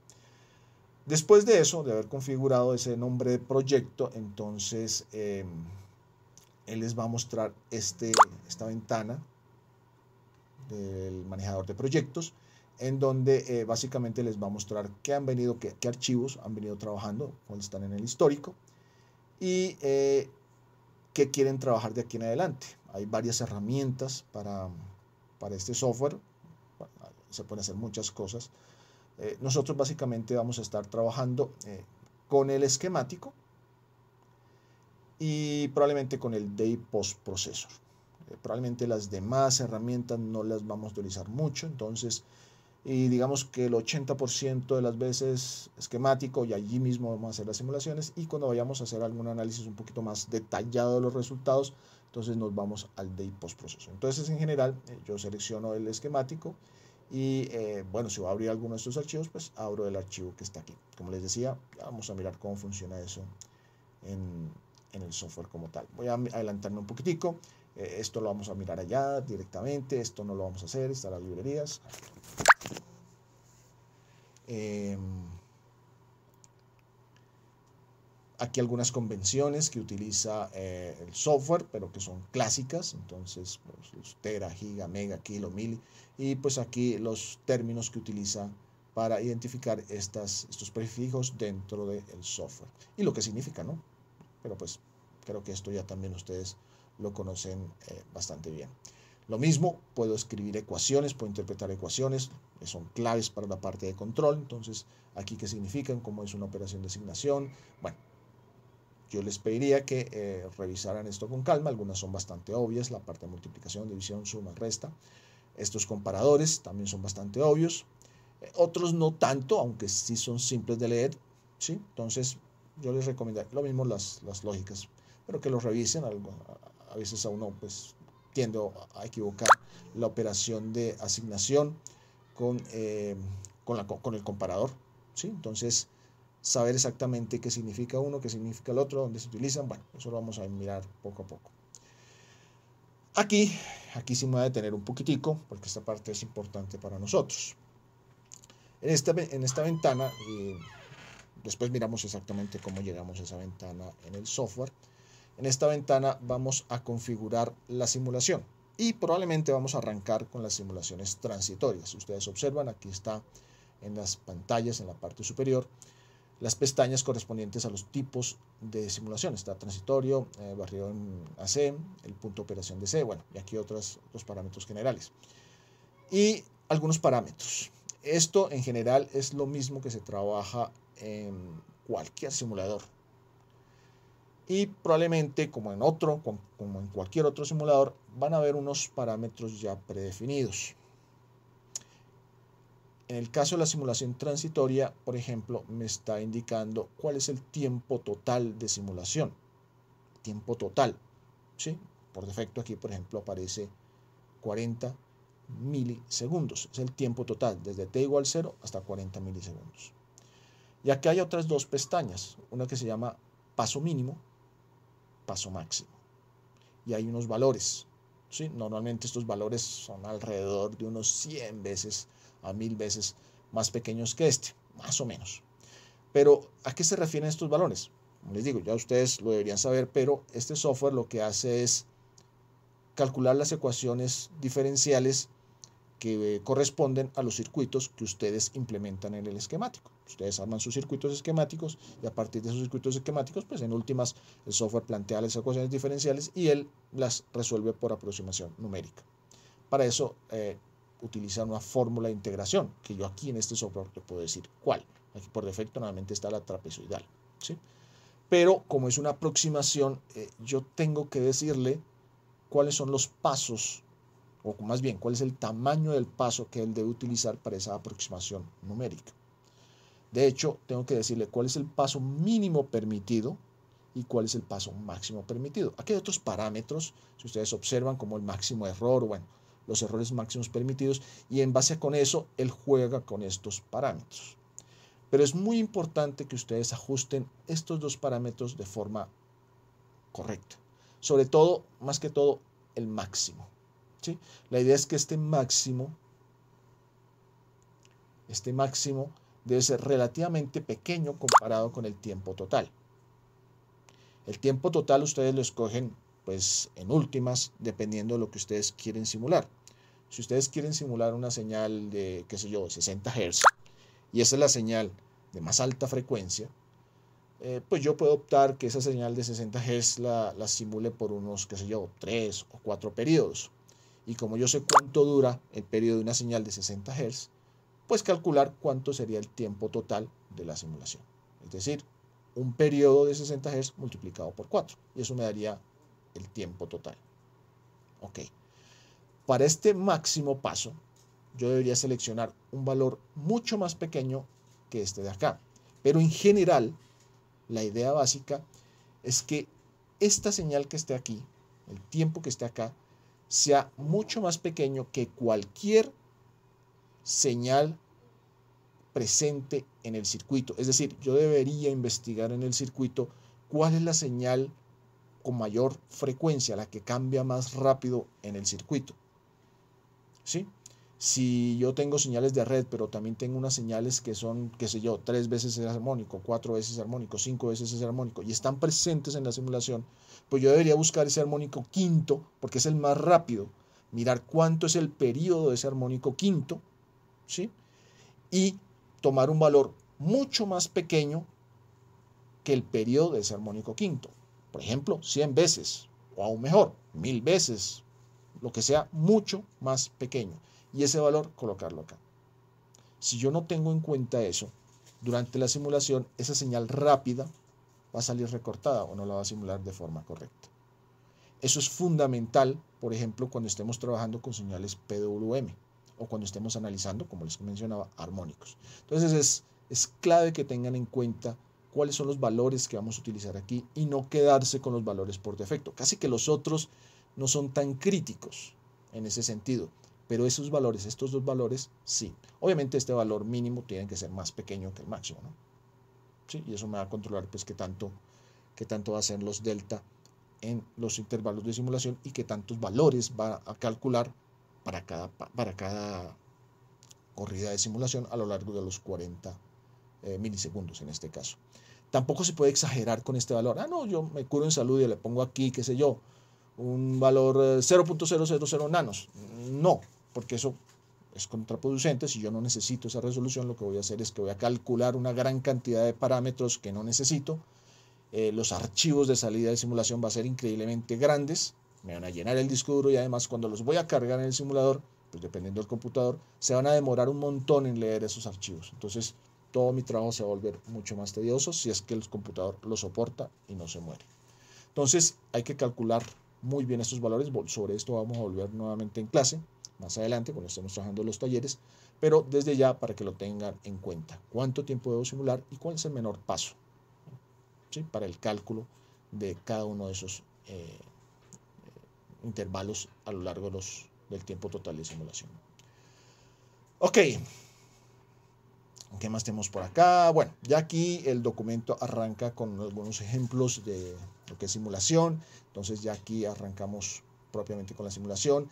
Después de eso, de haber configurado ese nombre de proyecto, entonces él les va a mostrar esta ventana del manejador de proyectos, en donde básicamente les va a mostrar qué archivos han venido trabajando, cuáles están en el histórico y qué quieren trabajar de aquí en adelante. Hay varias herramientas para este software, se pueden hacer muchas cosas. Nosotros básicamente vamos a estar trabajando con el esquemático y probablemente con el DAI Post Processor. Probablemente las demás herramientas no las vamos a utilizar mucho, entonces, y digamos que el 80% de las veces esquemático y allí mismo vamos a hacer las simulaciones y cuando vayamos a hacer algún análisis un poquito más detallado de los resultados, entonces nos vamos al DAI Post Processor. Entonces en general yo selecciono el esquemático Y bueno, si voy a abrir alguno de estos archivos, pues abro el archivo que está aquí. Como les decía, vamos a mirar cómo funciona eso en el software como tal. Voy a adelantarme un poquitico. Esto lo vamos a mirar allá directamente. Esto no lo vamos a hacer. Están las librerías. Aquí algunas convenciones que utiliza el software, pero que son clásicas. Entonces, pues, los tera, giga, mega, kilo, mili. Y pues aquí los términos que utiliza para identificar estos prefijos dentro del software. Y lo que significa, ¿no? Pero pues creo que esto ya también ustedes lo conocen bastante bien. Lo mismo, puedo escribir ecuaciones, puedo interpretar ecuaciones, que son claves para la parte de control. Entonces, aquí qué significan, cómo es una operación de asignación. Bueno, yo les pediría que revisaran esto con calma. Algunas son bastante obvias, la parte de multiplicación, división, suma, resta. Estos comparadores también son bastante obvios. Otros no tanto, aunque sí son simples de leer, ¿sí? Entonces, yo les recomendaría lo mismo las lógicas, pero que lo revisen. A veces a uno pues tiende a equivocar la operación de asignación con el comparador, ¿sí? Entonces, saber exactamente qué significa uno, qué significa el otro, dónde se utilizan, bueno, eso lo vamos a mirar poco a poco. Aquí sí me voy a detener un poquitico, porque esta parte es importante para nosotros. En esta ventana, después miramos exactamente cómo llegamos a esa ventana en el software. En esta ventana vamos a configurar la simulación y probablemente vamos a arrancar con las simulaciones transitorias. Si ustedes observan, aquí está en las pantallas, en la parte superior, las pestañas correspondientes a los tipos de simulación. Está transitorio, barrido en AC, el punto de operación de C, bueno, y aquí otros parámetros generales. Y algunos parámetros. Esto en general es lo mismo que se trabaja en cualquier simulador. Y probablemente, como en cualquier otro simulador, van a haber unos parámetros ya predefinidos. En el caso de la simulación transitoria, por ejemplo, me está indicando cuál es el tiempo total de simulación. Tiempo total, ¿sí? Por defecto aquí, por ejemplo, aparece 40 milisegundos. Es el tiempo total, desde t igual 0 hasta 40 milisegundos. Y aquí hay otras dos pestañas, una que se llama paso mínimo, paso máximo. Y hay unos valores, ¿sí? Normalmente estos valores son alrededor de unos 100 veces a 1000 veces más pequeños que este, más o menos. Pero, ¿a qué se refieren estos valores? Como les digo, ya ustedes lo deberían saber, pero este software lo que hace es calcular las ecuaciones diferenciales que corresponden a los circuitos que ustedes implementan en el esquemático. Ustedes arman sus circuitos esquemáticos y a partir de esos circuitos esquemáticos, pues en últimas el software plantea las ecuaciones diferenciales y él las resuelve por aproximación numérica. Para eso utiliza una fórmula de integración, que yo aquí en este software le puedo decir cuál. Aquí por defecto normalmente está la trapezoidal, ¿sí? Pero como es una aproximación, yo tengo que decirle cuáles son los pasos, o más bien, cuál es el tamaño del paso que él debe utilizar para esa aproximación numérica. De hecho, tengo que decirle cuál es el paso mínimo permitido y cuál es el paso máximo permitido. Aquí hay otros parámetros, si ustedes observan, como el máximo error, bueno, los errores máximos permitidos, y en base con eso, él juega con estos parámetros. Pero es muy importante que ustedes ajusten estos dos parámetros de forma correcta. Sobre todo, más que todo, el máximo. ¿Sí? La idea es que este máximo debe ser relativamente pequeño comparado con el tiempo total. El tiempo total ustedes lo escogen pues en últimas, dependiendo de lo que ustedes quieren simular. Si ustedes quieren simular una señal de, qué sé yo, 60 Hz, y esa es la señal de más alta frecuencia, pues yo puedo optar que esa señal de 60 Hz la simule por unos, qué sé yo, 3 o 4 periodos. Y como yo sé cuánto dura el periodo de una señal de 60 Hz, pues calcular cuánto sería el tiempo total de la simulación. Es decir, un periodo de 60 Hz multiplicado por 4. Y eso me daría el tiempo total. Ok. Para este máximo paso, yo debería seleccionar un valor mucho más pequeño que este de acá. Pero en general, la idea básica es que esta señal que esté aquí, el tiempo que esté acá, sea mucho más pequeño que cualquier señal presente en el circuito. Es decir, yo debería investigar en el circuito cuál es la señal con mayor frecuencia, la que cambia más rápido en el circuito. ¿Sí? Si yo tengo señales de red, pero también tengo unas señales que son, qué sé yo, 3 veces el armónico, 4 veces el armónico, 5 veces ese armónico, y están presentes en la simulación, pues yo debería buscar ese armónico quinto, porque es el más rápido, mirar cuánto es el periodo de ese armónico quinto, ¿sí? Y tomar un valor mucho más pequeño que el periodo de ese armónico quinto. Por ejemplo, 100 veces, o aún mejor, 1000 veces, lo que sea mucho más pequeño. Y ese valor colocarlo acá. Si yo no tengo en cuenta eso, durante la simulación, esa señal rápida va a salir recortada o no la va a simular de forma correcta. Eso es fundamental, por ejemplo, cuando estemos trabajando con señales PWM o cuando estemos analizando, como les mencionaba, armónicos. Entonces es clave que tengan en cuenta cuáles son los valores que vamos a utilizar aquí y no quedarse con los valores por defecto. Casi que los otros no son tan críticos en ese sentido, pero esos valores, estos dos valores, sí. Obviamente este valor mínimo tiene que ser más pequeño que el máximo, ¿no? ¿Sí? Y eso me va a controlar pues qué tanto va a ser los delta en los intervalos de simulación y qué tantos valores va a calcular para cada corrida de simulación a lo largo de los 40 milisegundos en este caso. Tampoco se puede exagerar con este valor. No, yo me curo en salud y le pongo aquí, qué sé yo, un valor 0.000 nanos. No, porque eso es contraproducente. Si yo no necesito esa resolución, lo que voy a hacer es que voy a calcular una gran cantidad de parámetros que no necesito. Los archivos de salida de simulación van a ser increíblemente grandes, me van a llenar el disco duro y además cuando los voy a cargar en el simulador, pues dependiendo del computador, se van a demorar un montón en leer esos archivos. Entonces todo mi trabajo se va a volver mucho más tedioso si es que el computador lo soporta y no se muere. Entonces hay que calcular muy bien estos valores. Sobre esto vamos a volver nuevamente en clase más adelante cuando estemos trabajando los talleres, pero desde ya para que lo tengan en cuenta. ¿Cuánto tiempo debo simular y cuál es el menor paso? ¿Sí? Para el cálculo de cada uno de esos intervalos a lo largo del tiempo total de simulación. Ok, ¿qué más tenemos por acá? Bueno, ya aquí el documento arranca con algunos ejemplos de lo que es simulación. Entonces ya aquí arrancamos propiamente con la simulación.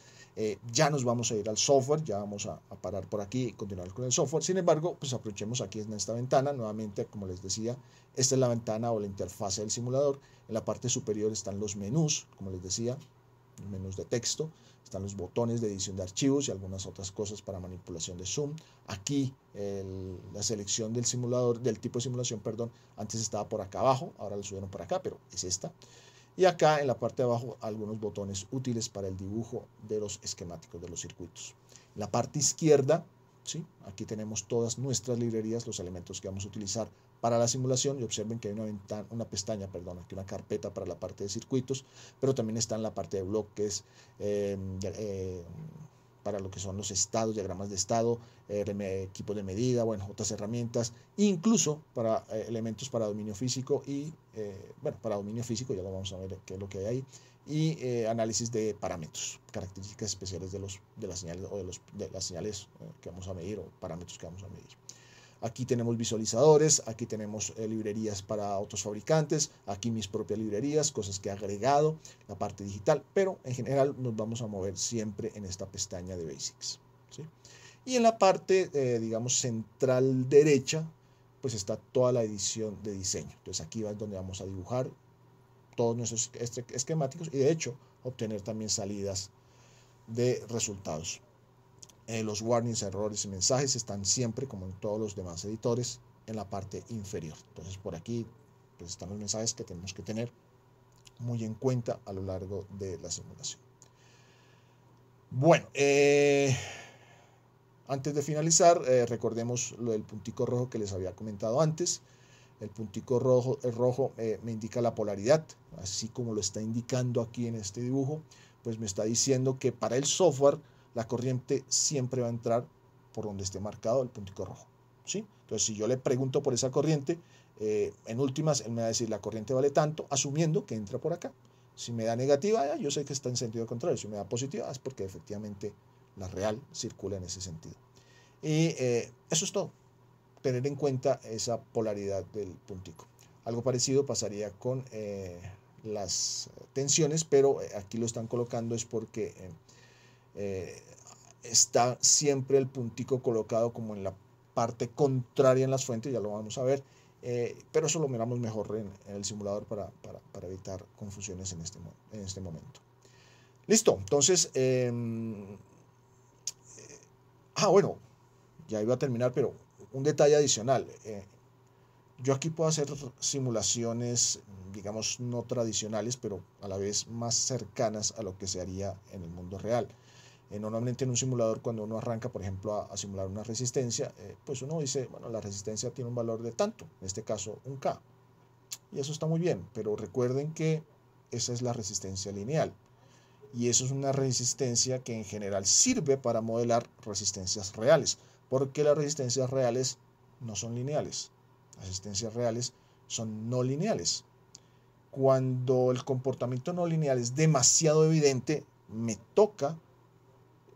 Ya nos vamos a ir al software, ya vamos a parar por aquí y continuar con el software. Sin embargo, pues aprovechemos aquí en esta ventana. Nuevamente, como les decía, esta es la ventana o la interfase del simulador. En la parte superior están los menús, como les decía, los menús de texto. Están los botones de edición de archivos y algunas otras cosas para manipulación de zoom. Aquí la selección del simulador, del tipo de simulación, perdón, antes estaba por acá abajo, ahora lo subieron por acá, pero es esta. Y acá en la parte de abajo algunos botones útiles para el dibujo de los esquemáticos de los circuitos. En la parte izquierda, ¿sí? Aquí tenemos todas nuestras librerías, los elementos que vamos a utilizar para la simulación, y observen que hay una pestaña, aquí una carpeta para la parte de circuitos, pero también está en la parte de bloques, para lo que son los estados, diagramas de estado, equipos de medida, bueno, otras herramientas, incluso para elementos para dominio físico y, para dominio físico, ya lo vamos a ver qué es lo que hay ahí, y análisis de parámetros, características especiales de las señales o de las señales que vamos a medir o parámetros que vamos a medir. Aquí tenemos visualizadores, aquí tenemos librerías para otros fabricantes, aquí mis propias librerías, cosas que he agregado, la parte digital, pero en general nos vamos a mover siempre en esta pestaña de Basics, ¿sí? Y en la parte, digamos, central derecha, pues está toda la edición de diseño. Entonces aquí es donde vamos a dibujar todos nuestros esquemáticos y de hecho obtener también salidas de resultados. Los warnings, errores y mensajes están siempre, como en todos los demás editores, en la parte inferior. Entonces por aquí pues, están los mensajes que tenemos que tener muy en cuenta a lo largo de la simulación. Bueno, antes de finalizar, recordemos lo del puntico rojo que les había comentado antes. El puntico rojo me indica la polaridad, así como lo está indicando aquí en este dibujo, pues me está diciendo que para el software la corriente siempre va a entrar por donde esté marcado el puntico rojo, ¿sí? Entonces, si yo le pregunto por esa corriente, en últimas, él me va a decir la corriente vale tanto, asumiendo que entra por acá. Si me da negativa, yo sé que está en sentido contrario. Si me da positiva, es porque efectivamente la real circula en ese sentido. Y eso es todo, tener en cuenta esa polaridad del puntico. Algo parecido pasaría con las tensiones, pero aquí lo están colocando es porque está siempre el puntico colocado como en la parte contraria en las fuentes, ya lo vamos a ver, pero eso lo miramos mejor en el simulador para evitar confusiones en este momento. Listo, entonces, bueno, ya iba a terminar, pero un detalle adicional. Yo aquí puedo hacer simulaciones, digamos, no tradicionales, pero a la vez más cercanas a lo que se haría en el mundo real. Normalmente en un simulador, cuando uno arranca, por ejemplo, a simular una resistencia, pues uno dice, bueno, la resistencia tiene un valor de tanto, en este caso un K. Y eso está muy bien, pero recuerden que esa es la resistencia lineal. Y eso es una resistencia que en general sirve para modelar resistencias reales, porque las resistencias reales no son lineales. Las resistencias reales son no lineales. Cuando el comportamiento no lineal es demasiado evidente, me toca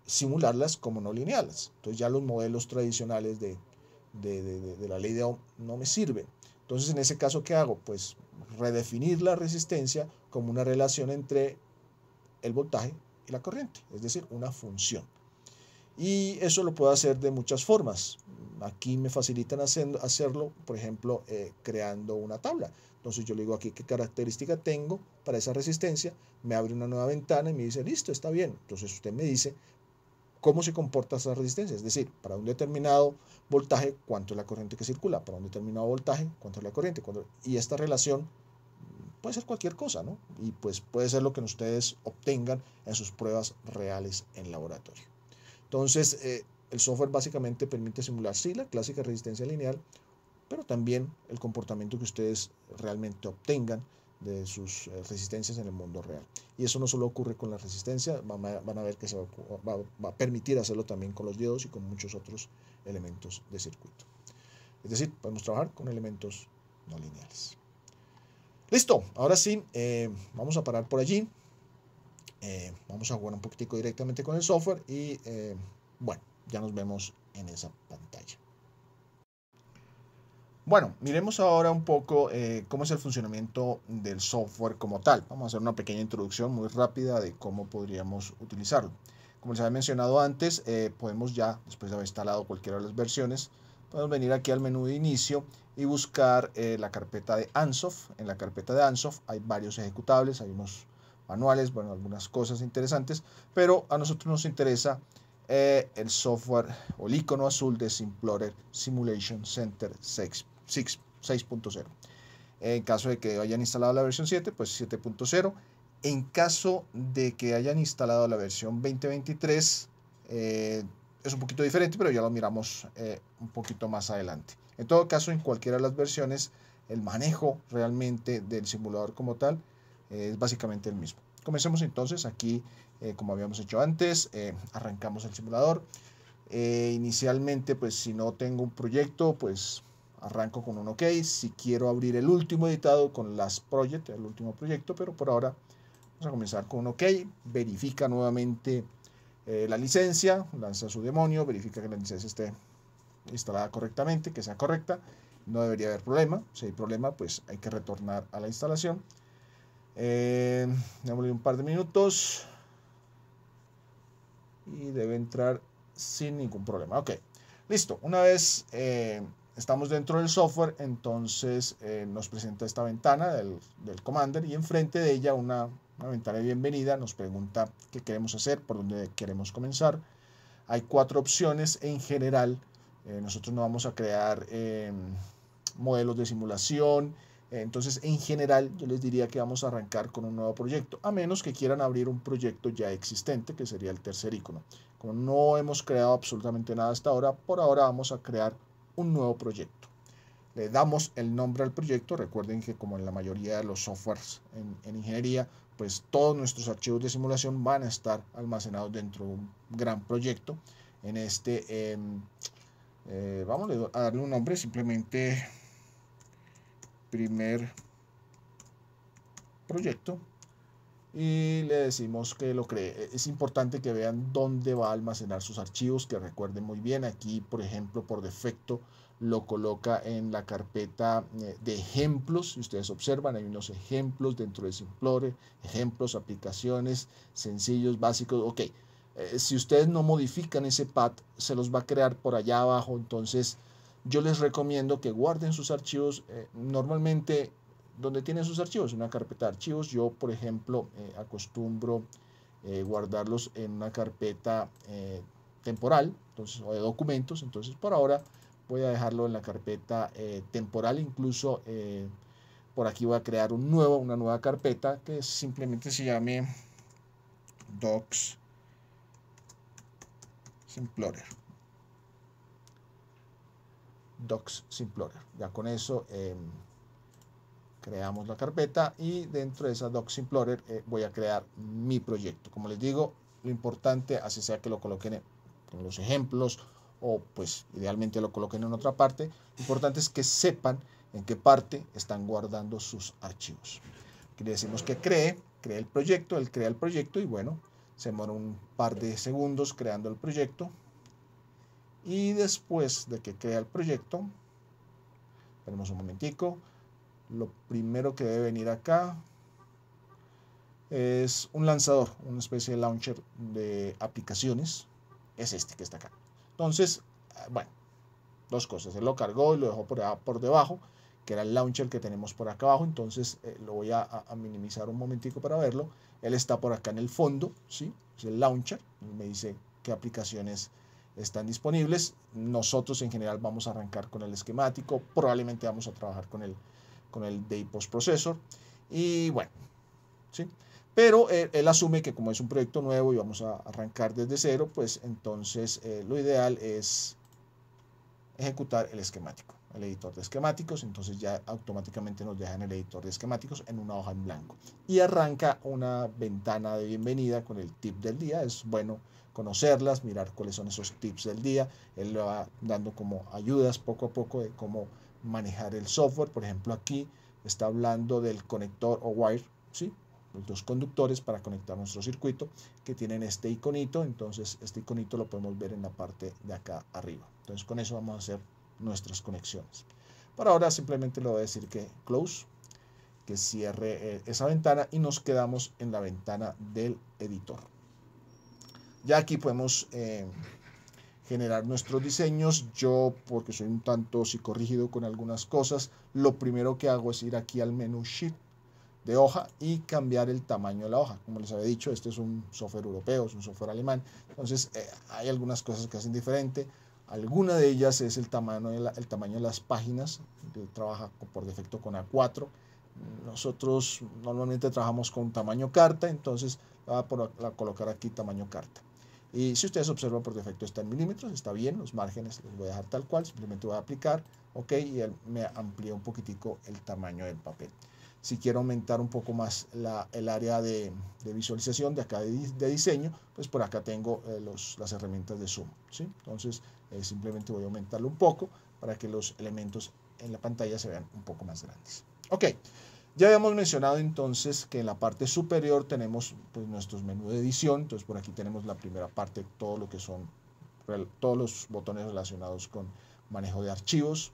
simularlas como no lineales. Entonces ya los modelos tradicionales de la ley de Ohm no me sirven. Entonces en ese caso, ¿qué hago? Pues redefinir la resistencia como una relación entre el voltaje y la corriente, es decir, una función. Y eso lo puedo hacer de muchas formas. Aquí me facilitan hacerlo, por ejemplo, creando una tabla. Entonces yo le digo aquí qué característica tengo para esa resistencia, me abre una nueva ventana y me dice, listo, está bien. Entonces usted me dice cómo se comporta esa resistencia, es decir, para un determinado voltaje, cuánto es la corriente que circula, para un determinado voltaje, cuánto es la corriente, y esta relación puede ser cualquier cosa, ¿no? Y pues puede ser lo que ustedes obtengan en sus pruebas reales en laboratorio. Entonces, el software básicamente permite simular, sí, la clásica resistencia lineal, pero también el comportamiento que ustedes realmente obtengan de sus resistencias en el mundo real. Y eso no solo ocurre con la resistencia, van a ver que se va a permitir hacerlo también con los diodos y con muchos otros elementos de circuito. Es decir, podemos trabajar con elementos no lineales. Listo, ahora sí, vamos a parar por allí. Vamos a jugar un poquitico directamente con el software y bueno, ya nos vemos en esa pantalla. Bueno, miremos ahora un poco cómo es el funcionamiento del software como tal. Vamos a hacer una pequeña introducción muy rápida de cómo podríamos utilizarlo. Como les había mencionado antes, podemos ya, después de haber instalado cualquiera de las versiones, podemos venir aquí al menú de inicio y buscar la carpeta de Ansoff. En la carpeta de Ansoff hay varios ejecutables, hay unos manuales, bueno, algunas cosas interesantes, pero a nosotros nos interesa el software o el icono azul de Simplorer Simulation Center 6.0. En caso de que hayan instalado la versión 7, pues 7.0. En caso de que hayan instalado la versión 2023, es un poquito diferente, pero ya lo miramos un poquito más adelante. En todo caso, en cualquiera de las versiones, el manejo realmente del simulador como tal es básicamente el mismo. Comencemos entonces aquí, como habíamos hecho antes, arrancamos el simulador. Inicialmente, pues si no tengo un proyecto, pues arranco con un OK. Si quiero abrir el último editado con Last Project, el último proyecto, pero por ahora vamos a comenzar con un OK. Verifica nuevamente la licencia, lanza su demonio, verifica que la licencia esté instalada correctamente, que sea correcta. No debería haber problema. Si hay problema, pues hay que retornar a la instalación. Démosle un par de minutos y debe entrar sin ningún problema. Ok, listo. Una vez estamos dentro del software, entonces nos presenta esta ventana del Commander y enfrente de ella una ventana de bienvenida. Nos pregunta qué queremos hacer, por dónde queremos comenzar. Hay 4 opciones en general. Nosotros no vamos a crear modelos de simulación. Entonces, en general, yo les diría que vamos a arrancar con un nuevo proyecto, a menos que quieran abrir un proyecto ya existente, que sería el tercer icono. Como no hemos creado absolutamente nada hasta ahora, por ahora vamos a crear un nuevo proyecto. Le damos el nombre al proyecto. Recuerden que como en la mayoría de los softwares en ingeniería, pues todos nuestros archivos de simulación van a estar almacenados dentro de un gran proyecto. En este, vamos a darle un nombre, simplemente primer proyecto, y le decimos que lo cree. Es importante que vean dónde va a almacenar sus archivos, que recuerden muy bien. Aquí, por ejemplo, por defecto lo coloca en la carpeta de ejemplos. Si ustedes observan, hay unos ejemplos dentro de Simplorer, ejemplos, aplicaciones, sencillos, básicos. Ok, si ustedes no modifican ese path, se los va a crear por allá abajo. Entonces, yo les recomiendo que guarden sus archivos. Normalmente, donde tienen sus archivos, en una carpeta de archivos. Yo, por ejemplo, acostumbro guardarlos en una carpeta temporal, entonces, o de documentos. Entonces, por ahora voy a dejarlo en la carpeta temporal. Incluso por aquí voy a crear una nueva carpeta que simplemente se llame Docs Simplorer. Docs Simplorer. Ya con eso creamos la carpeta y dentro de esa Docs Simplorer voy a crear mi proyecto. Como les digo, lo importante, así sea que lo coloquen en los ejemplos o pues idealmente lo coloquen en otra parte, lo importante es que sepan en qué parte están guardando sus archivos. Aquí le decimos que cree el proyecto, él crea el proyecto y bueno, se demora un par de segundos creando el proyecto. Y después de que crea el proyecto, esperemos un momentico, lo primero que debe venir acá es un lanzador, una especie de launcher de aplicaciones, es este que está acá. Entonces, bueno, dos cosas, él lo cargó y lo dejó por debajo, que era el launcher que tenemos por acá abajo. Entonces lo voy a minimizar un momentico para verlo. Él está por acá en el fondo, ¿sí? Es el launcher, me dice qué aplicaciones están disponibles. Nosotros en general vamos a arrancar con el esquemático, probablemente vamos a trabajar con el Day Post Processor y bueno, ¿sí? Pero él asume que como es un proyecto nuevo y vamos a arrancar desde cero, pues entonces lo ideal es ejecutar el esquemático, el editor de esquemáticos. Entonces ya automáticamente nos deja en el editor de esquemáticos en una hoja en blanco y arranca una ventana de bienvenida con el tip del día. Es bueno conocerlas, mirar cuáles son esos tips del día. Él le va dando como ayudas poco a poco de cómo manejar el software. Por ejemplo, aquí está hablando del conector o wire, ¿sí? Los dos conductores para conectar nuestro circuito que tienen este iconito. Entonces este iconito lo podemos ver en la parte de acá arriba. Entonces con eso vamos a hacer nuestras conexiones. Por ahora simplemente le voy a decir que close, que cierre esa ventana y nos quedamos en la ventana del editor. Ya aquí podemos generar nuestros diseños. Yo, porque soy un tanto psicorrígido con algunas cosas, lo primero que hago es ir aquí al menú Sheet de hoja y cambiar el tamaño de la hoja. Como les había dicho, este es un software europeo, es un software alemán, entonces hay algunas cosas que hacen diferente. Alguna de ellas es el tamaño de las páginas, que trabaja por defecto con A4. Nosotros normalmente trabajamos con tamaño carta, entonces voy a colocar aquí tamaño carta. Y si ustedes observan, por defecto está en milímetros, está bien, los márgenes los voy a dejar tal cual, simplemente voy a aplicar, ok, y él me amplía un poquitico el tamaño del papel. Si quiero aumentar un poco más el área de visualización de acá de diseño, pues por acá tengo las herramientas de zoom, ¿sí? Entonces simplemente voy a aumentarlo un poco para que los elementos en la pantalla se vean un poco más grandes. Ok, ya habíamos mencionado entonces que en la parte superior tenemos pues nuestros menús de edición. Entonces por aquí tenemos la primera parte, todo lo que son todos los botones relacionados con manejo de archivos.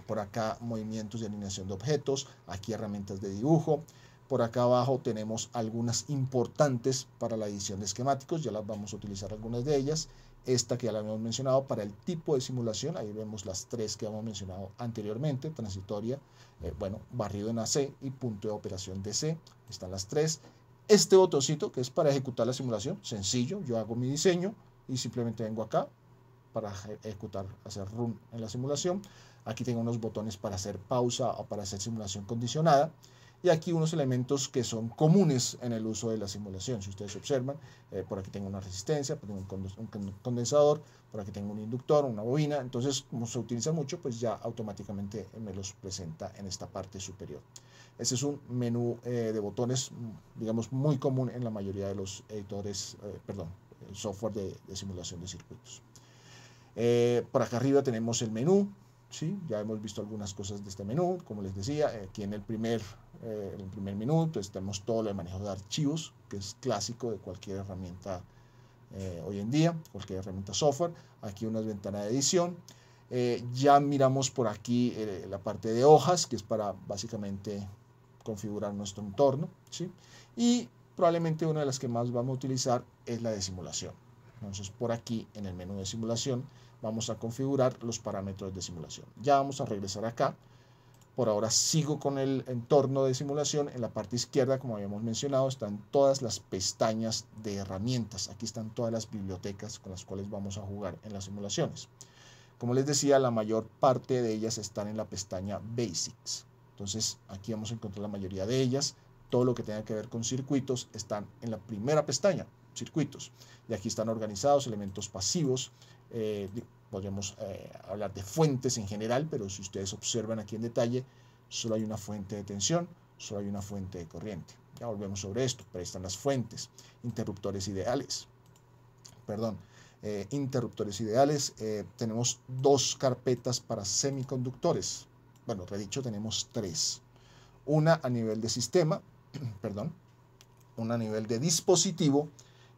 Por acá movimientos y alineación de objetos, aquí herramientas de dibujo. Por acá abajo tenemos algunas importantes para la edición de esquemáticos, ya las vamos a utilizar algunas de ellas. Esta que ya la habíamos mencionado para el tipo de simulación, ahí vemos las tres que habíamos mencionado anteriormente, transitoria, bueno, barrido en AC y punto de operación DC, están las tres. Este botoncito que es para ejecutar la simulación, sencillo, yo hago mi diseño y simplemente vengo acá para ejecutar, hacer run en la simulación. Aquí tengo unos botones para hacer pausa o para hacer simulación condicionada. Y aquí unos elementos que son comunes en el uso de la simulación. Si ustedes observan, por aquí tengo una resistencia, por aquí tengo un condensador, por aquí tengo un inductor, una bobina. Entonces, como se utiliza mucho, pues ya automáticamente me los presenta en esta parte superior. Ese es un menú de botones, digamos, muy común en la mayoría de los editores, software de simulación de circuitos. Por acá arriba tenemos el menú. ¿sí? Ya hemos visto algunas cosas de este menú, como les decía, aquí en el primer menú pues, tenemos todo lo de manejo de archivos, que es clásico de cualquier herramienta hoy en día, cualquier herramienta software. Aquí una ventana de edición. Ya miramos por aquí la parte de hojas, que es para básicamente configurar nuestro entorno, ¿sí? Y probablemente una de las que más vamos a utilizar es la de simulación. Entonces por aquí en el menú de simulación vamos a configurar los parámetros de simulación. Ya vamos a regresar acá. Por ahora sigo con el entorno de simulación. En la parte izquierda, como habíamos mencionado, están todas las pestañas de herramientas. Aquí están todas las bibliotecas con las cuales vamos a jugar en las simulaciones. Como les decía, la mayor parte de ellas están en la pestaña Basics. Entonces aquí vamos a encontrar la mayoría de ellas. Todo lo que tenga que ver con circuitos están en la primera pestaña, circuitos. Y aquí están organizados elementos pasivos. Podríamos hablar de fuentes en general, pero si ustedes observan aquí en detalle, solo hay una fuente de tensión, solo hay una fuente de corriente. Ya volvemos sobre esto, pero ahí están las fuentes, interruptores ideales. Perdón. Interruptores ideales, tenemos dos carpetas para semiconductores. Bueno, redicho, tenemos tres. Una a nivel de sistema, perdón, una a nivel de dispositivo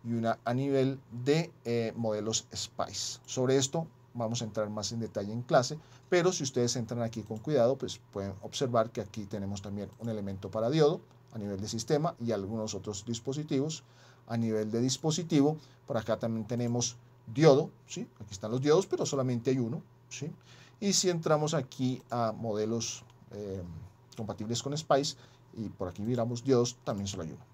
y una a nivel de modelos SPICE. Sobre esto vamos a entrar más en detalle en clase, pero si ustedes entran aquí con cuidado, pues pueden observar que aquí tenemos también un elemento para diodo a nivel de sistema y algunos otros dispositivos. A nivel de dispositivo, por acá también tenemos diodo, ¿sí? Aquí están los diodos, pero solamente hay uno, ¿sí? Y si entramos aquí a modelos compatibles con SPICE y por aquí miramos diodos, también solo hay uno.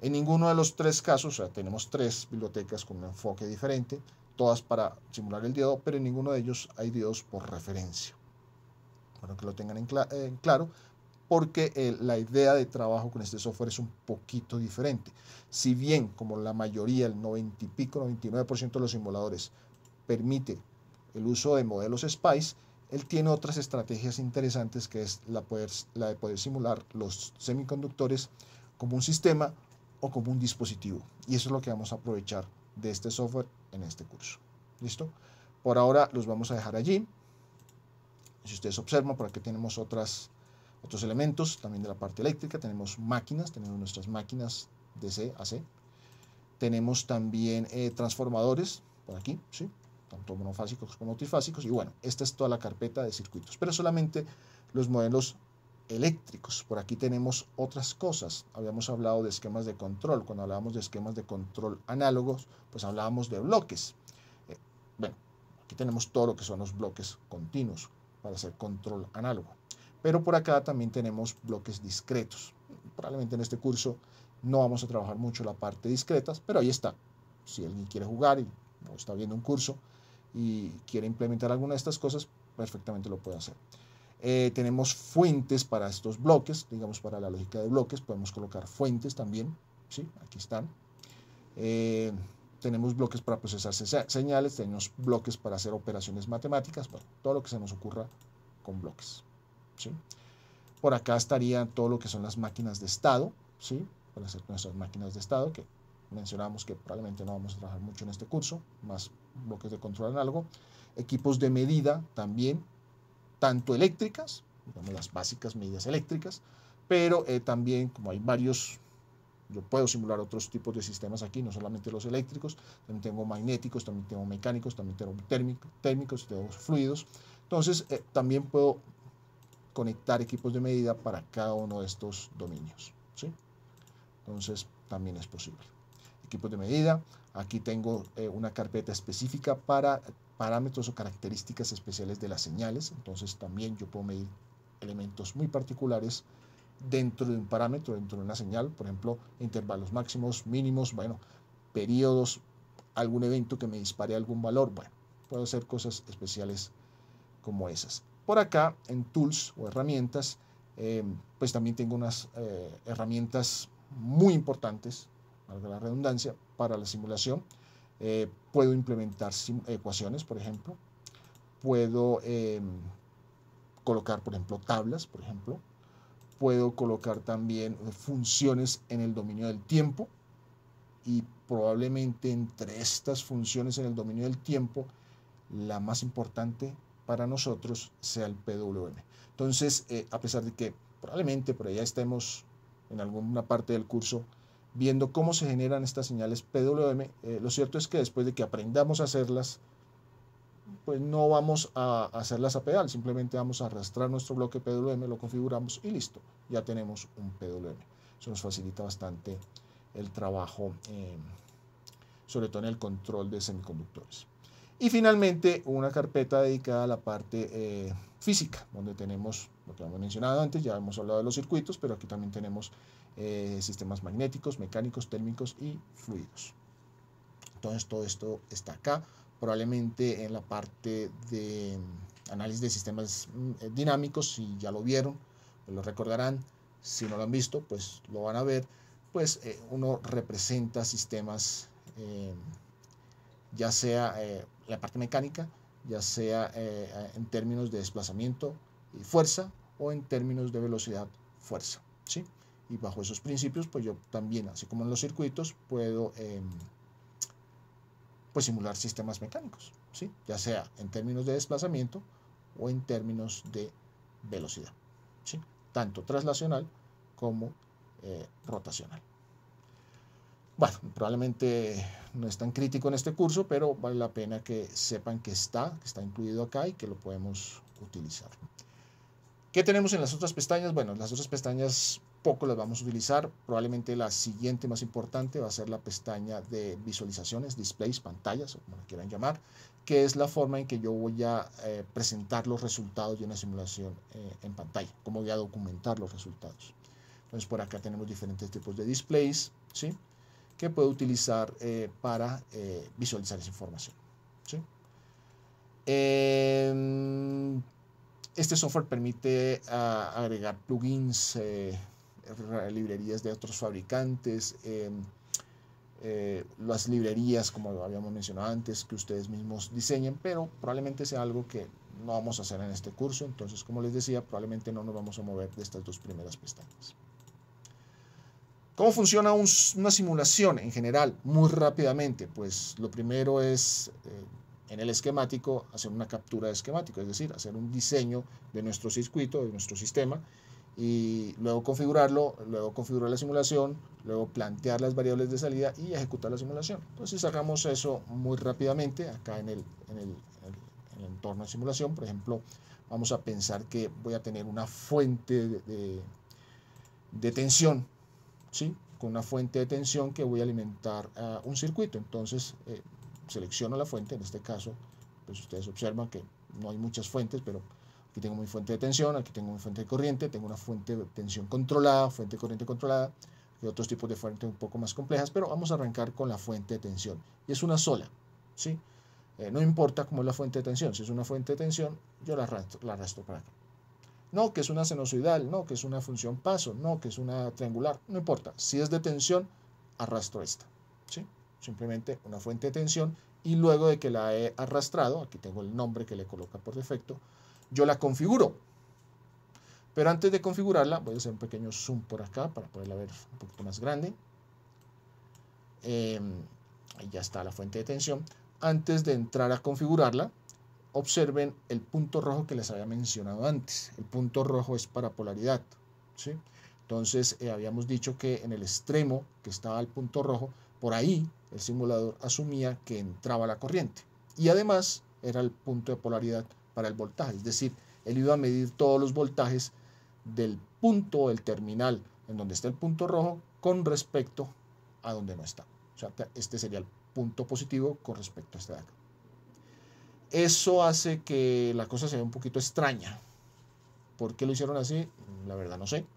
En ninguno de los tres casos, o sea, tenemos tres bibliotecas con un enfoque diferente, todas para simular el diodo, pero en ninguno de ellos hay diodos por referencia. Bueno, que lo tengan en claro, porque la idea de trabajo con este software es un poquito diferente. Si bien, como la mayoría, el 90 y pico, 99% de los simuladores permite el uso de modelos SPICE, él tiene otras estrategias interesantes, que es la de poder simular los semiconductores como un sistema o como un dispositivo. Y eso es lo que vamos a aprovechar de este software en este curso. ¿Listo? Por ahora los vamos a dejar allí. Si ustedes observan, por aquí tenemos otros elementos también de la parte eléctrica. Tenemos máquinas, tenemos nuestras máquinas DC, AC. Tenemos también transformadores por aquí, ¿sí? Tanto monofásicos como trifásicos. Y bueno, esta es toda la carpeta de circuitos, pero solamente los modelos eléctricos. Por aquí tenemos otras cosas. Habíamos hablado de esquemas de control. Cuando hablábamos de esquemas de control análogos, pues hablábamos de bloques. Bueno, aquí tenemos todo lo que son los bloques continuos para hacer control análogo. Pero por acá también tenemos bloques discretos. Probablemente en este curso no vamos a trabajar mucho la parte discretas, pero ahí está. Si alguien quiere jugar y o está viendo un curso y quiere implementar alguna de estas cosas, perfectamente lo puede hacer. Tenemos fuentes para estos bloques, digamos para la lógica de bloques, podemos colocar fuentes también, ¿sí? Aquí están. Tenemos bloques para procesar señales, tenemos bloques para hacer operaciones matemáticas, bueno, todo lo que se nos ocurra con bloques, ¿sí? Por acá estaría todo lo que son las máquinas de estado, ¿sí? Para hacer nuestras máquinas de estado, que mencionamos que probablemente no vamos a trabajar mucho en este curso, más bloques de control análogo. Equipos de medida también, tanto eléctricas, digamos las básicas medidas eléctricas, pero también como hay varios, yo puedo simular otros tipos de sistemas aquí, no solamente los eléctricos, también tengo magnéticos, también tengo mecánicos, también tengo térmicos, tengo fluidos. Entonces también puedo conectar equipos de medida para cada uno de estos dominios, ¿sí? Entonces también es posible. Equipos de medida, aquí tengo una carpeta específica para parámetros o características especiales de las señales, entonces también yo puedo medir elementos muy particulares dentro de un parámetro, dentro de una señal, por ejemplo, intervalos máximos, mínimos, bueno, periodos, algún evento que me dispare algún valor, bueno, puedo hacer cosas especiales como esas. Por acá, en Tools o herramientas, pues también tengo unas herramientas muy importantes, valga la redundancia, para la simulación. Puedo implementar ecuaciones, por ejemplo. Puedo colocar, por ejemplo, tablas, por ejemplo. Puedo colocar también funciones en el dominio del tiempo. Y probablemente entre estas funciones en el dominio del tiempo, la más importante para nosotros sea el PWM. Entonces, a pesar de que probablemente por allá estemos en alguna parte del curso viendo cómo se generan estas señales PWM, lo cierto es que después de que aprendamos a hacerlas, pues no vamos a hacerlas a pedal, simplemente vamos a arrastrar nuestro bloque PWM, lo configuramos y listo, ya tenemos un PWM. Eso nos facilita bastante el trabajo, sobre todo en el control de semiconductores. Y finalmente, una carpeta dedicada a la parte física, donde tenemos lo que hemos mencionado antes, ya hemos hablado de los circuitos, pero aquí también tenemos sistemas magnéticos, mecánicos, térmicos y fluidos. Entonces todo esto está acá, probablemente en la parte de análisis de sistemas dinámicos, si ya lo vieron, pues lo recordarán, si no lo han visto, pues lo van a ver, pues uno representa sistemas, ya sea la parte mecánica, ya sea en términos de desplazamiento y fuerza, o en términos de velocidad, fuerza, ¿sí? Y bajo esos principios, pues yo también, así como en los circuitos, puedo pues simular sistemas mecánicos, ¿sí? Ya sea en términos de desplazamiento o en términos de velocidad, ¿sí? Tanto traslacional como rotacional. Bueno, probablemente no es tan crítico en este curso, pero vale la pena que sepan que está incluido acá y que lo podemos utilizar. ¿Qué tenemos en las otras pestañas? Bueno, las otras pestañas poco las vamos a utilizar. Probablemente la siguiente más importante va a ser la pestaña de visualizaciones, displays, pantallas, o como la quieran llamar, que es la forma en que yo voy a presentar los resultados de una simulación en pantalla, cómo voy a documentar los resultados. Entonces por acá tenemos diferentes tipos de displays, ¿sí?, que puedo utilizar para visualizar esa información, ¿sí? Este software permite agregar plugins, librerías de otros fabricantes, las librerías, como habíamos mencionado antes, que ustedes mismos diseñen, pero probablemente sea algo que no vamos a hacer en este curso. Entonces, como les decía, probablemente no nos vamos a mover de estas dos primeras pestañas. ¿Cómo funciona una simulación en general? Muy rápidamente, pues lo primero es en el esquemático hacer una captura de esquemático, es decir, hacer un diseño de nuestro circuito, de nuestro sistema, y luego configurarlo, luego configurar la simulación, luego plantear las variables de salida y ejecutar la simulación. Entonces hagamos eso muy rápidamente acá en el entorno de simulación. Por ejemplo, vamos a pensar que voy a tener una fuente de tensión, ¿sí?, con una fuente de tensión que voy a alimentar a un circuito. Entonces selecciono la fuente, en este caso pues ustedes observan que no hay muchas fuentes, pero aquí tengo mi fuente de tensión, aquí tengo mi fuente de corriente, tengo una fuente de tensión controlada, fuente de corriente controlada y otros tipos de fuentes un poco más complejas, pero vamos a arrancar con la fuente de tensión y es una sola, ¿sí? No importa cómo es la fuente de tensión, si es una fuente de tensión yo la arrastro para acá. No, que es una sinusoidal, no, que es una función paso, no, que es una triangular, no importa. Si es de tensión, arrastro esta, ¿sí? Simplemente una fuente de tensión y luego de que la he arrastrado, aquí tengo el nombre que le coloca por defecto, yo la configuro. Pero antes de configurarla, voy a hacer un pequeño zoom por acá para poderla ver un poquito más grande. Ahí ya está la fuente de tensión. Antes de entrar a configurarla, observen el punto rojo que les había mencionado antes. El punto rojo es para polaridad, ¿sí? Entonces habíamos dicho que en el extremo que estaba el punto rojo, por ahí el simulador asumía que entraba la corriente y además era el punto de polaridad para el voltaje, es decir, él iba a medir todos los voltajes del punto, del terminal en donde está el punto rojo con respecto a donde no está. O sea, este sería el punto positivo con respecto a este de acá. Eso hace que la cosa sea un poquito extraña. ¿Por qué lo hicieron así? La verdad no sé.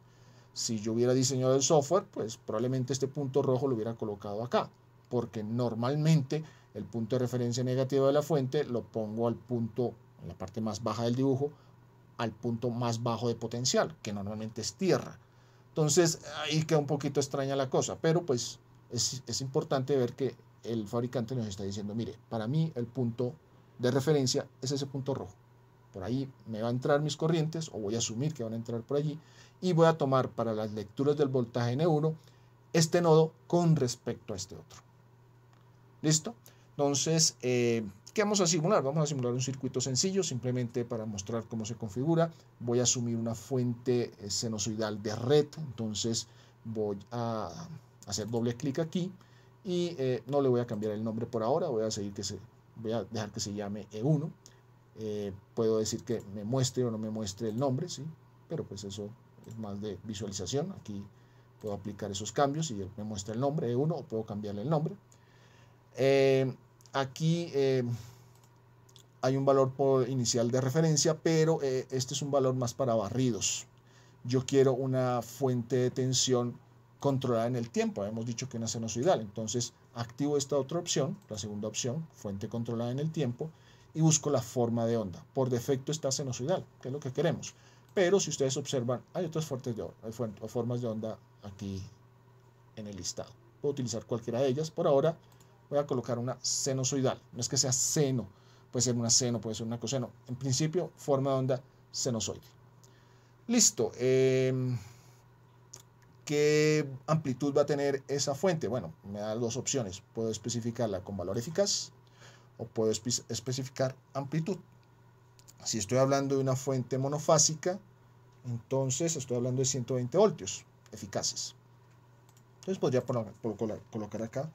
Si yo hubiera diseñado el software, pues probablemente este punto rojo lo hubiera colocado acá, porque normalmente el punto de referencia negativo de la fuente lo pongo al punto, en la parte más baja del dibujo, al punto más bajo de potencial, que normalmente es tierra. Entonces ahí queda un poquito extraña la cosa, pero pues es importante ver que el fabricante nos está diciendo, mire, para mí el punto de referencia es ese punto rojo. Por ahí me va a entrar mis corrientes, o voy a asumir que van a entrar por allí, y voy a tomar para las lecturas del voltaje N1 este nodo con respecto a este otro. ¿Listo? Entonces, ¿Qué vamos a simular? Vamos a simular un circuito sencillo, simplemente para mostrar cómo se configura. Voy a asumir una fuente sinusoidal de red, entonces voy a hacer doble clic aquí y no le voy a cambiar el nombre por ahora, voy a dejar que se llame E1. Puedo decir que me muestre o no me muestre el nombre, ¿sí? Pero pues eso es más de visualización. Aquí puedo aplicar esos cambios y me muestra el nombre E1 o puedo cambiarle el nombre. Aquí hay un valor inicial de referencia, pero este es un valor más para barridos. Yo quiero una fuente de tensión controlada en el tiempo. Habíamos dicho que una sinusoidal. Entonces activo esta otra opción, la segunda opción, fuente controlada en el tiempo, y busco la forma de onda. Por defecto está sinusoidal, que es lo que queremos. Pero si ustedes observan, hay otras formas de onda aquí en el listado. Puedo utilizar cualquiera de ellas. Por ahora voy a colocar una sinusoidal. No es que sea seno, puede ser una seno, puede ser una coseno. En principio, forma de onda sinusoide. Listo. ¿Qué amplitud va a tener esa fuente? Bueno, me da dos opciones. Puedo especificarla con valor eficaz o puedo especificar amplitud. Si estoy hablando de una fuente monofásica, entonces estoy hablando de 120 voltios eficaces. Entonces podría colocar acá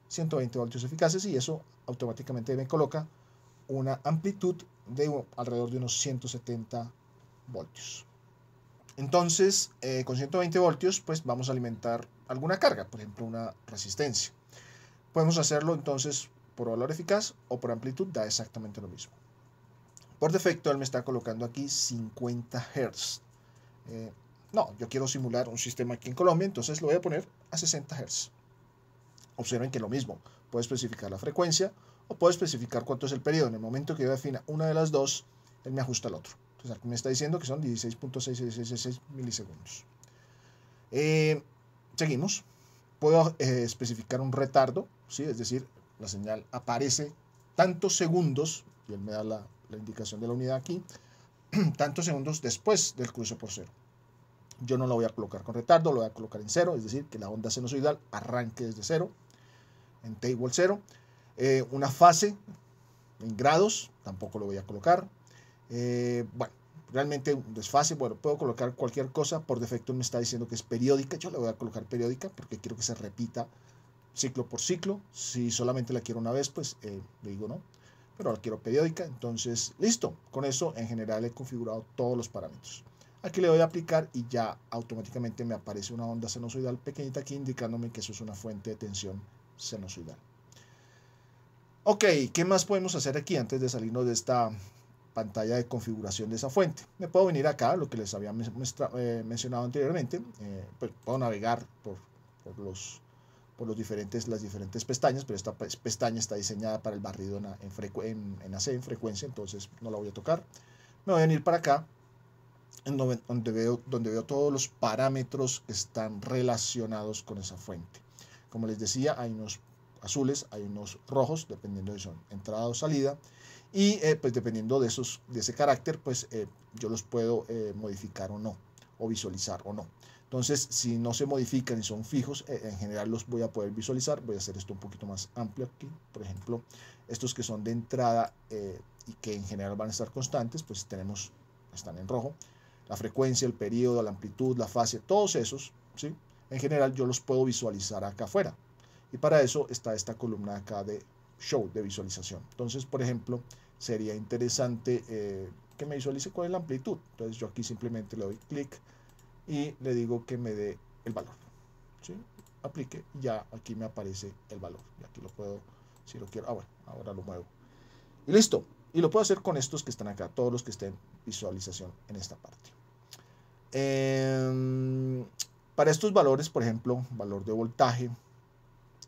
120 voltios eficaces y eso automáticamente me coloca una amplitud de alrededor de unos 170 voltios. Entonces, con 120 voltios, pues vamos a alimentar alguna carga, por ejemplo, una resistencia. Podemos hacerlo entonces por valor eficaz o por amplitud, da exactamente lo mismo. Por defecto, él me está colocando aquí 50 Hz. No, yo quiero simular un sistema aquí en Colombia, entonces lo voy a poner a 60 Hz. Observen que lo mismo, puedo especificar la frecuencia o puedo especificar cuánto es el periodo. En el momento que yo defina una de las dos, él me ajusta al otro. Entonces aquí me está diciendo que son 16.6666 milisegundos. Seguimos. Puedo especificar un retardo, ¿sí? Es decir, la señal aparece tantos segundos, y él me da la indicación de la unidad aquí, tantos segundos después del cruce por cero. Yo no lo voy a colocar con retardo, lo voy a colocar en cero, es decir, que la onda sinusoidal arranque desde cero, en t igual 0. Una fase en grados, tampoco lo voy a colocar. Bueno, realmente un desfase, bueno, puedo colocar cualquier cosa. Por defecto me está diciendo que es periódica, yo le voy a colocar periódica porque quiero que se repita ciclo por ciclo. Si solamente la quiero una vez, pues le digo no, pero la quiero periódica. Entonces, listo, con eso en general he configurado todos los parámetros. Aquí le voy a aplicar y ya automáticamente me aparece una onda sinusoidal pequeñita aquí indicándome que eso es una fuente de tensión sinusoidal. Ok, ¿qué más podemos hacer aquí antes de salirnos de esta pantalla de configuración de esa fuente? Me puedo venir acá, lo que les había mencionado anteriormente, pues puedo navegar por las diferentes pestañas, pero esta pestaña está diseñada para el barrido en AC, en frecuencia, entonces no la voy a tocar. Me voy a venir para acá, donde veo todos los parámetros que están relacionados con esa fuente. Como les decía, hay unos azules, hay unos rojos, dependiendo de si son entrada o salida, y pues dependiendo de ese carácter, pues yo los puedo modificar o no, o visualizar o no. Entonces, si no se modifican y son fijos, en general los voy a poder visualizar. Voy a hacer esto un poquito más amplio aquí. Por ejemplo, estos que son de entrada y que en general van a estar constantes, pues están en rojo. La frecuencia, el periodo, la amplitud, la fase, todos esos, ¿sí? En general yo los puedo visualizar acá afuera. Y para eso está esta columna acá de Show, de visualización. Entonces, por ejemplo, sería interesante que me visualice cuál es la amplitud. Entonces yo aquí simplemente le doy clic y le digo que me dé el valor, ¿sí? Aplique y ya aquí me aparece el valor. Y aquí lo puedo, si lo quiero, bueno, ahora lo muevo. Y listo. Y lo puedo hacer con estos que están acá, todos los que estén visualización en esta parte. Para estos valores, por ejemplo, valor de voltaje,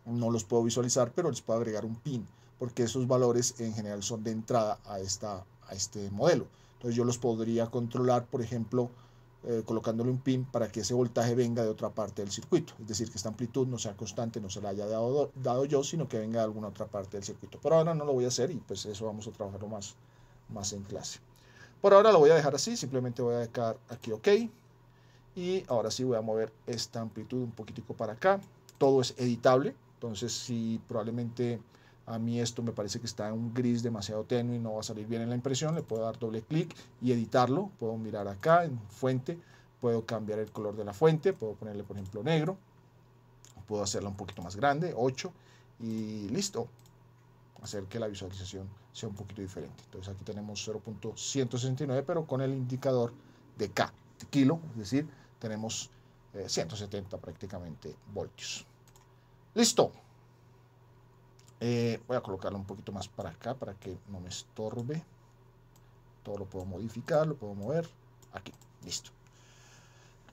no los puedo visualizar, pero les puedo agregar un pin, porque esos valores en general son de entrada a este modelo. Entonces yo los podría controlar, por ejemplo, colocándole un pin para que ese voltaje venga de otra parte del circuito. Es decir, que esta amplitud no sea constante, no se la haya dado yo, sino que venga de alguna otra parte del circuito. Pero ahora no lo voy a hacer y pues eso vamos a trabajarlo más en clase. Por ahora lo voy a dejar así, simplemente voy a dejar aquí OK. Y ahora sí voy a mover esta amplitud un poquitico para acá. Todo es editable, entonces si probablemente A mí esto me parece que está en un gris demasiado tenue y no va a salir bien en la impresión. Le puedo dar doble clic y editarlo. Puedo mirar acá en fuente, puedo cambiar el color de la fuente, puedo ponerle por ejemplo negro, puedo hacerla un poquito más grande, 8, y listo. Hacer que la visualización sea un poquito diferente. Entonces aquí tenemos 0.169, pero con el indicador de K, de kilo, es decir, tenemos 170 prácticamente voltios. Listo. Voy a colocarlo un poquito más para acá para que no me estorbe. Todo lo puedo modificar, lo puedo mover. Aquí, listo.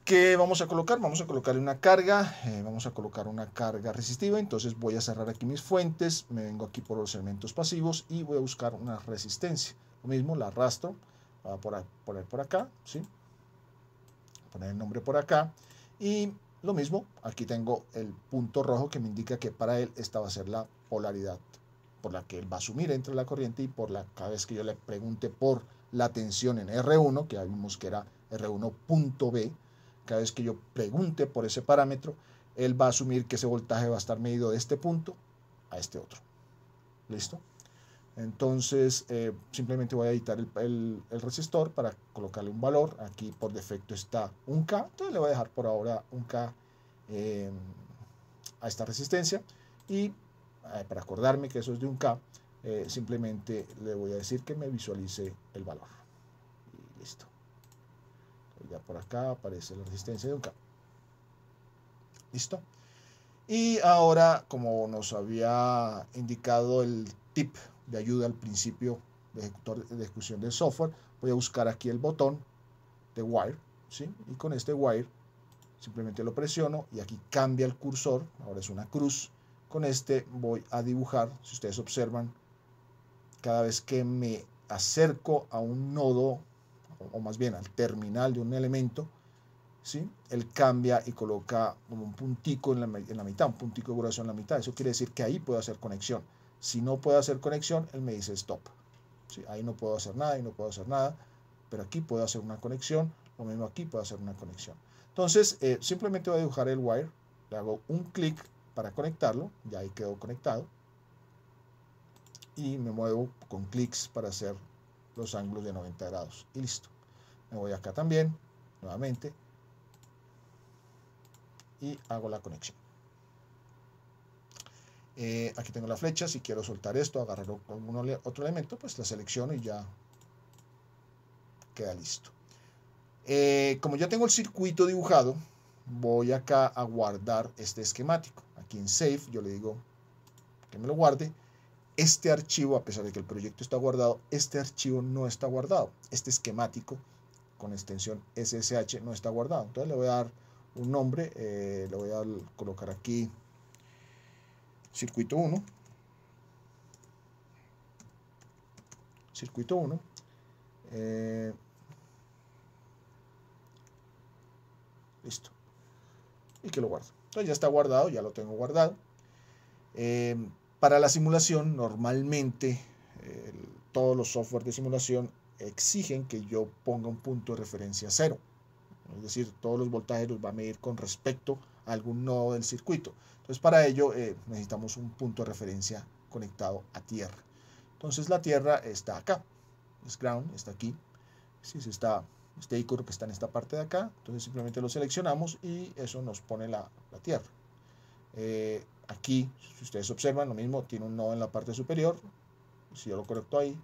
¿Qué vamos a colocar? Vamos a colocarle una carga, vamos a colocar una carga resistiva. Entonces voy a cerrar aquí mis fuentes, me vengo aquí por los elementos pasivos y voy a buscar una resistencia. Lo mismo, la arrastro, voy a poner por acá, ¿sí? Poner el nombre por acá y lo mismo, aquí tengo el punto rojo que me indica que para él esta va a ser la polaridad por la que él va a asumir entre la corriente y por cada vez que yo le pregunte por la tensión en R1, que ya vimos que era R1.B, cada vez que yo pregunte por ese parámetro, él va a asumir que ese voltaje va a estar medido de este punto a este otro. ¿Listo? Entonces, simplemente voy a editar el resistor para colocarle un valor. Aquí por defecto está 1K, entonces le voy a dejar por ahora 1K a esta resistencia. Y para acordarme que eso es de 1K, simplemente le voy a decir que me visualice el valor. Y listo. Ya por acá aparece la resistencia de 1K. ¿Listo? Y ahora, como nos había indicado el tip de ayuda al principio de ejecución del software, voy a buscar aquí el botón de Wire, ¿sí? Y con este Wire simplemente lo presiono y aquí cambia el cursor, ahora es una cruz. Con este voy a dibujar, si ustedes observan, cada vez que me acerco a un nodo, o más bien al terminal de un elemento, ¿sí? Él cambia y coloca como un puntico en la mitad, un puntico de duración en la mitad. Eso quiere decir que ahí puedo hacer conexión. Si no puedo hacer conexión, él me dice stop. ¿Sí? Ahí no puedo hacer nada, ahí no puedo hacer nada, pero aquí puedo hacer una conexión. Lo mismo aquí puedo hacer una conexión. Entonces, simplemente voy a dibujar el wire, le hago un clic para conectarlo, ya ahí quedó conectado. Y me muevo con clics para hacer los ángulos de 90 grados. Y listo. Me voy acá también, nuevamente, y hago la conexión. Aquí tengo la flecha. Si quiero soltar esto, agarrar otro elemento, pues la selecciono y ya queda listo. Como ya tengo el circuito dibujado, voy acá a guardar este esquemático. Aquí en Save yo le digo que me lo guarde. Este archivo, a pesar de que el proyecto está guardado, este archivo no está guardado. Este esquemático con extensión SSH no está guardado. Entonces le voy a dar un nombre, le voy a colocar aquí circuito 1. Circuito 1. Listo. Y que lo guardo. Entonces ya está guardado, ya lo tengo guardado. Para la simulación, normalmente todos los software de simulación exigen que yo ponga un punto de referencia 0. Es decir, todos los voltajes los va a medir con respecto a algún nodo del circuito. Entonces, para ello necesitamos un punto de referencia conectado a tierra. Entonces, la tierra está acá. Es ground, está aquí. Sí, este icono que está en esta parte de acá. Entonces, simplemente lo seleccionamos y eso nos pone la tierra. Aquí, si ustedes observan, lo mismo, tiene un nodo en la parte superior. Si yo lo conecto ahí,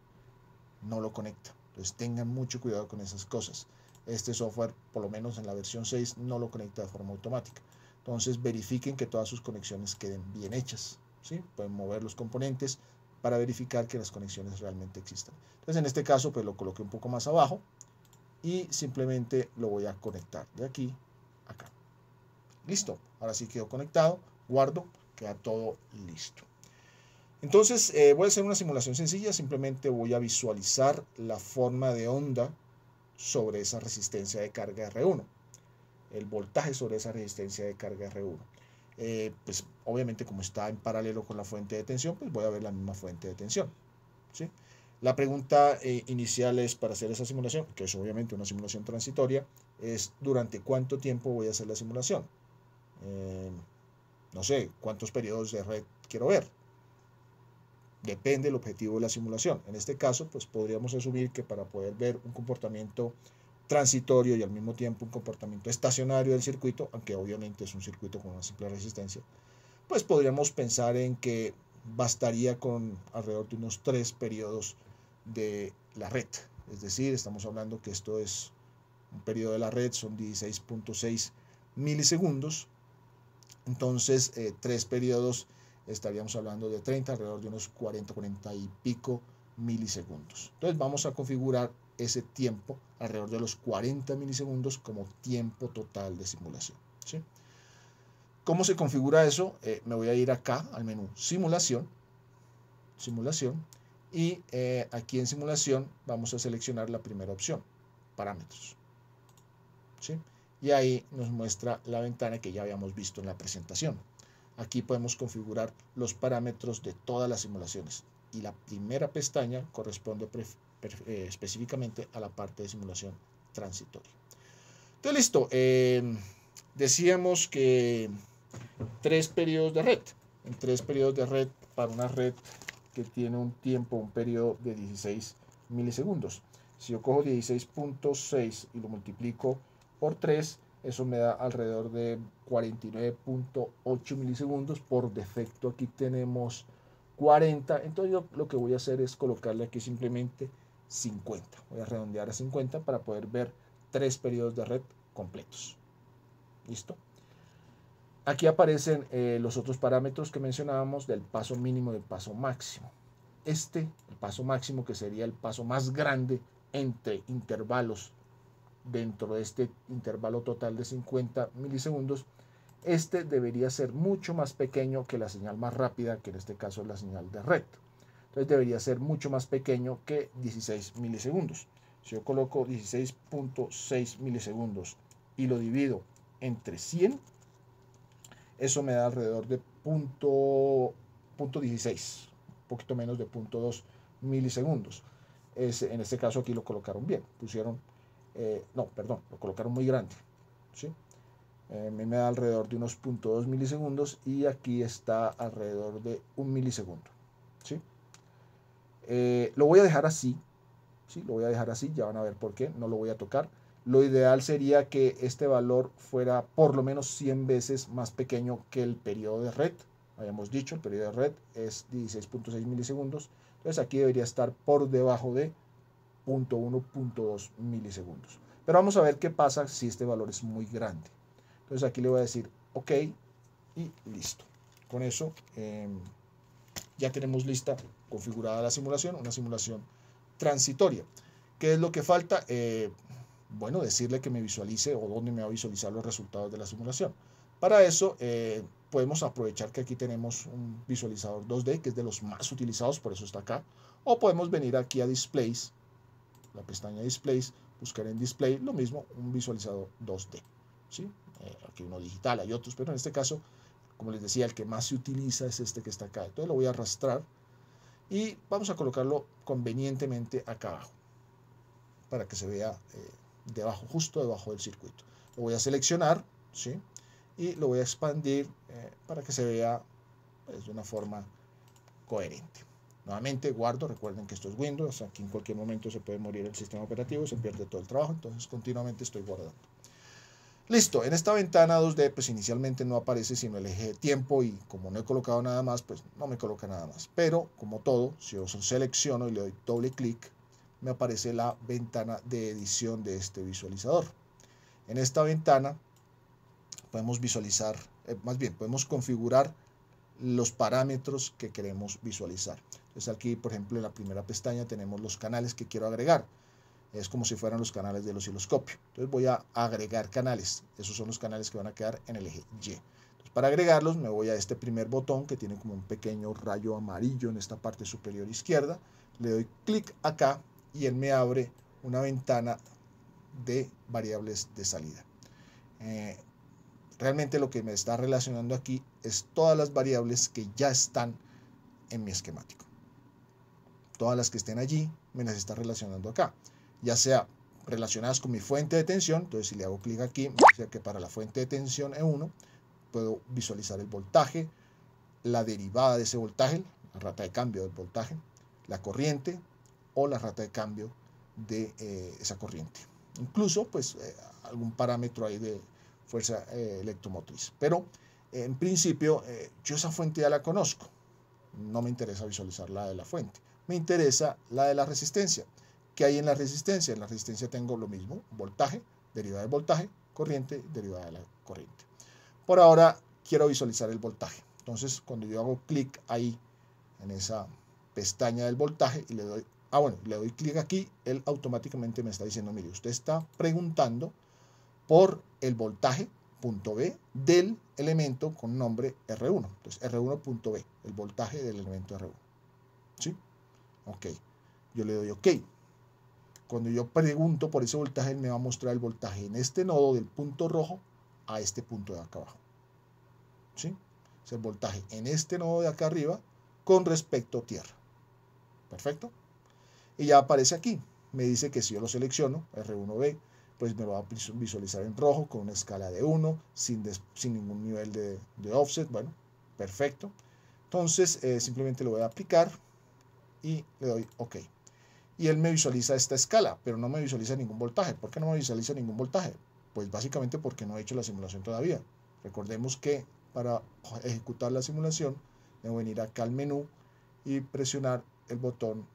no lo conecta. Entonces, tengan mucho cuidado con esas cosas. Este software, por lo menos en la versión 6, no lo conecta de forma automática. Entonces verifiquen que todas sus conexiones queden bien hechas, ¿sí? Pueden mover los componentes para verificar que las conexiones realmente existan. Entonces en este caso pues lo coloqué un poco más abajo y simplemente lo voy a conectar de aquí a acá. Listo, ahora sí quedó conectado, guardo, queda todo listo. Entonces voy a hacer una simulación sencilla, simplemente voy a visualizar la forma de onda sobre esa resistencia de carga R1, el voltaje sobre esa resistencia de carga R1. Pues obviamente como está en paralelo con la fuente de tensión, pues voy a ver la misma fuente de tensión, ¿sí? La pregunta inicial es para hacer esa simulación, que es obviamente una simulación transitoria, es durante cuánto tiempo voy a hacer la simulación. No sé cuántos periodos de red quiero ver. Depende del objetivo de la simulación. En este caso, pues podríamos asumir que para poder ver un comportamiento transitorio y al mismo tiempo un comportamiento estacionario del circuito, aunque obviamente es un circuito con una simple resistencia, pues podríamos pensar en que bastaría con alrededor de unos 3 periodos de la red. Es decir, estamos hablando que esto es un periodo de la red, son 16.6 milisegundos. Entonces, 3 periodos estaríamos hablando de 30, alrededor de unos 40 y pico milisegundos. Entonces vamos a configurar ese tiempo alrededor de los 40 milisegundos como tiempo total de simulación, ¿sí? ¿Cómo se configura eso? Me voy a ir acá al menú simulación, y aquí en simulación vamos a seleccionar la primera opción, parámetros, ¿sí? Y ahí nos muestra la ventana que ya habíamos visto en la presentación. Aquí podemos configurar los parámetros de todas las simulaciones y la primera pestaña corresponde específicamente a la parte de simulación transitoria. Entonces listo, decíamos que 3 periodos de red. En 3 periodos de red para una red que tiene un periodo de 16 milisegundos. Si yo cojo 16.6 y lo multiplico por 3, eso me da alrededor de 49.8 milisegundos. Por defecto aquí tenemos 40. Entonces yo lo que voy a hacer es colocarle aquí simplemente 50. Voy a redondear a 50 para poder ver 3 periodos de red completos. ¿Listo? Aquí aparecen los otros parámetros que mencionábamos del paso mínimo y del paso máximo. El paso máximo, que sería el paso más grande entre intervalos dentro de este intervalo total de 50 milisegundos, debería ser mucho más pequeño que la señal más rápida, que en este caso es la señal de red. Entonces debería ser mucho más pequeño que 16 milisegundos. Si yo coloco 16.6 milisegundos y lo divido entre 100, eso me da alrededor de punto 16, un poquito menos de 0.2 milisegundos. En este caso aquí lo colocaron bien, lo colocaron muy grande, ¿sí? Me da alrededor de unos 0.2 milisegundos y aquí está alrededor de 1 milisegundo, ¿sí? Lo voy a dejar así, ¿sí? Lo voy a dejar así, ya van a ver por qué, no lo voy a tocar. Lo ideal sería que este valor fuera por lo menos 100 veces más pequeño que el periodo de red. Habíamos dicho, el periodo de red es 16.6 milisegundos. Entonces aquí debería estar por debajo de 0.1, 0.2 milisegundos. Pero vamos a ver qué pasa si este valor es muy grande. Entonces aquí le voy a decir OK y listo. Con eso ya tenemos lista, configurada la simulación, una simulación transitoria. ¿Qué es lo que falta? Bueno, decirle que me visualice o dónde me va a visualizar los resultados de la simulación. Para eso podemos aprovechar que aquí tenemos un visualizador 2D, que es de los más utilizados, por eso está acá. O podemos venir aquí a Displays, la pestaña Displays, buscar en Display, lo mismo, un visualizador 2D, ¿sí? Aquí uno digital, hay otros, pero en este caso, como les decía, el que más se utiliza es este que está acá. Entonces lo voy a arrastrar y vamos a colocarlo convenientemente acá abajo, para que se vea debajo, justo debajo del circuito. Lo voy a seleccionar, ¿sí? Y lo voy a expandir para que se vea pues, de una forma coherente. Nuevamente guardo, recuerden que esto es Windows, aquí en cualquier momento se puede morir el sistema operativo, se pierde todo el trabajo, entonces continuamente estoy guardando. Listo, en esta ventana 2D pues inicialmente no aparece sino el eje de tiempo y como no he colocado nada más, pues no me coloca nada más. Pero como todo, si yo selecciono y le doy doble clic, me aparece la ventana de edición de este visualizador. En esta ventana podemos visualizar, podemos configurar los parámetros que queremos visualizar. Entonces aquí, por ejemplo, en la primera pestaña tenemos los canales que quiero agregar. Es como si fueran los canales del osciloscopio. Entonces voy a agregar canales. Esos son los canales que van a quedar en el eje Y. Entonces, para agregarlos me voy a este primer botón que tiene como un pequeño rayo amarillo en esta parte superior izquierda. Le doy clic acá y él me abre una ventana de variables de salida. Realmente lo que me está relacionando aquí es todas las variables que ya están en mi esquemático. Todas las que estén allí me las está relacionando acá, ya sea relacionadas con mi fuente de tensión. Entonces si le hago clic aquí, me dice que para la fuente de tensión E1 puedo visualizar el voltaje, la derivada de ese voltaje, la rata de cambio del voltaje, la corriente o la rata de cambio de esa corriente. Incluso pues algún parámetro ahí de fuerza electromotriz. Pero en principio yo esa fuente ya la conozco. No me interesa visualizar la de la fuente. Me interesa la de la resistencia. ¿Qué hay en la resistencia? En la resistencia tengo lo mismo, voltaje, derivada del voltaje, corriente, derivada de la corriente. Por ahora quiero visualizar el voltaje. Entonces cuando yo hago clic ahí en esa pestaña del voltaje y le doy clic aquí, él automáticamente me está diciendo, mire, usted está preguntando por el voltaje punto B del elemento con nombre R1. Entonces R1.B, el voltaje del elemento R1. ¿Sí? Ok. Yo le doy OK. Cuando yo pregunto por ese voltaje, él me va a mostrar el voltaje en este nodo del punto rojo a este punto de acá abajo. ¿Sí? Es el voltaje en este nodo de acá arriba con respecto a tierra. Perfecto. Y ya aparece aquí. Me dice que si yo lo selecciono, R1B, pues me lo va a visualizar en rojo con una escala de 1, sin ningún nivel de offset. Bueno, perfecto. Entonces simplemente lo voy a aplicar y le doy OK. Y él me visualiza esta escala, pero no me visualiza ningún voltaje. ¿Por qué no me visualiza ningún voltaje? Pues básicamente porque no he hecho la simulación todavía. Recordemos que para ejecutar la simulación debo venir acá al menú y presionar el botón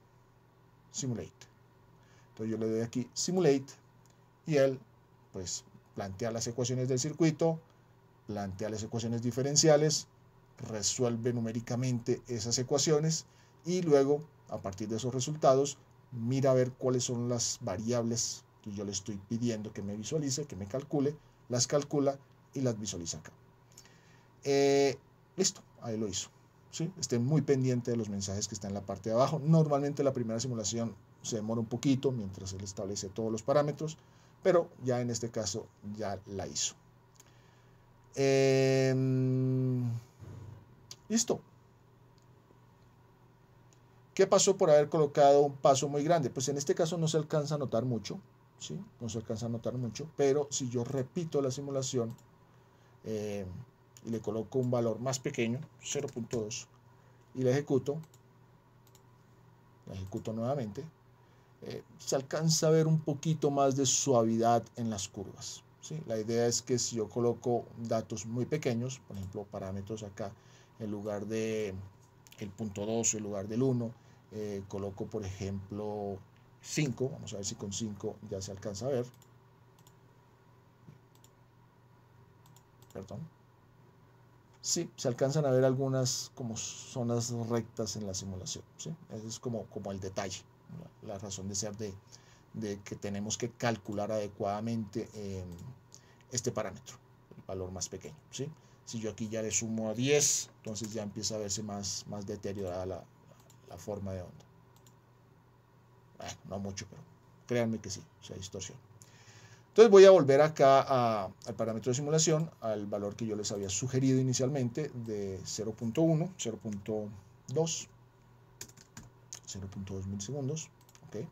Simulate. Entonces yo le doy aquí Simulate y él pues plantea las ecuaciones del circuito, plantea las ecuaciones diferenciales, resuelve numéricamente esas ecuaciones y luego a partir de esos resultados mira a ver cuáles son las variables que yo le estoy pidiendo que me visualice, que me calcule, las calcula y las visualiza acá. Listo, ahí lo hizo. ¿Sí? Estén muy pendiente de los mensajes que están en la parte de abajo. Normalmente la primera simulación se demora un poquito mientras él establece todos los parámetros, pero ya en este caso ya la hizo. Listo. ¿Qué pasó por haber colocado un paso muy grande? Pues en este caso no se alcanza a notar mucho, ¿sí? No se alcanza a notar mucho, pero si yo repito la simulación y le coloco un valor más pequeño, 0.2, y la ejecuto nuevamente, se alcanza a ver un poquito más de suavidad en las curvas, ¿sí? La idea es que si yo coloco datos muy pequeños, por ejemplo, parámetros acá, en lugar de el punto 2, en lugar del 1, coloco, por ejemplo, 5, vamos a ver si con 5 ya se alcanza a ver. Perdón. Sí, se alcanzan a ver algunas como zonas rectas en la simulación, ¿sí? Ese es como el detalle, la razón de ser de que tenemos que calcular adecuadamente este parámetro, el valor más pequeño, ¿sí? Si yo aquí ya le sumo a 10, entonces ya empieza a verse más deteriorada la forma de onda. Bueno, no mucho, pero créanme que sí, se distorsiona. Entonces voy a volver acá al parámetro de simulación, al valor que yo les había sugerido inicialmente de 0.1, 0.2, 0.2 milisegundos. ¿Okay?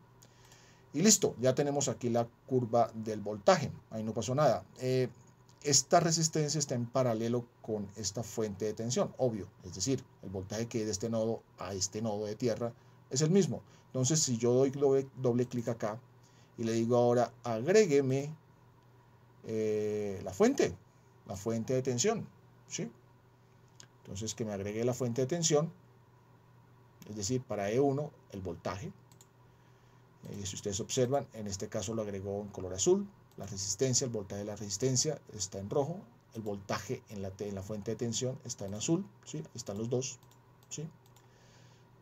Y listo, ya tenemos aquí la curva del voltaje, ahí no pasó nada. Esta resistencia está en paralelo con esta fuente de tensión, obvio, es decir, el voltaje que hay de este nodo a este nodo de tierra es el mismo. Entonces si yo doy doble clic acá y le digo ahora agrégueme la fuente de tensión, ¿sí? Entonces que me agregue la fuente de tensión, es decir, para E1 el voltaje. Si ustedes observan, en este caso lo agregó en color azul. La resistencia, el voltaje de la resistencia está en rojo, el voltaje en la fuente de tensión está en azul, ¿sí? Están los dos, ¿sí?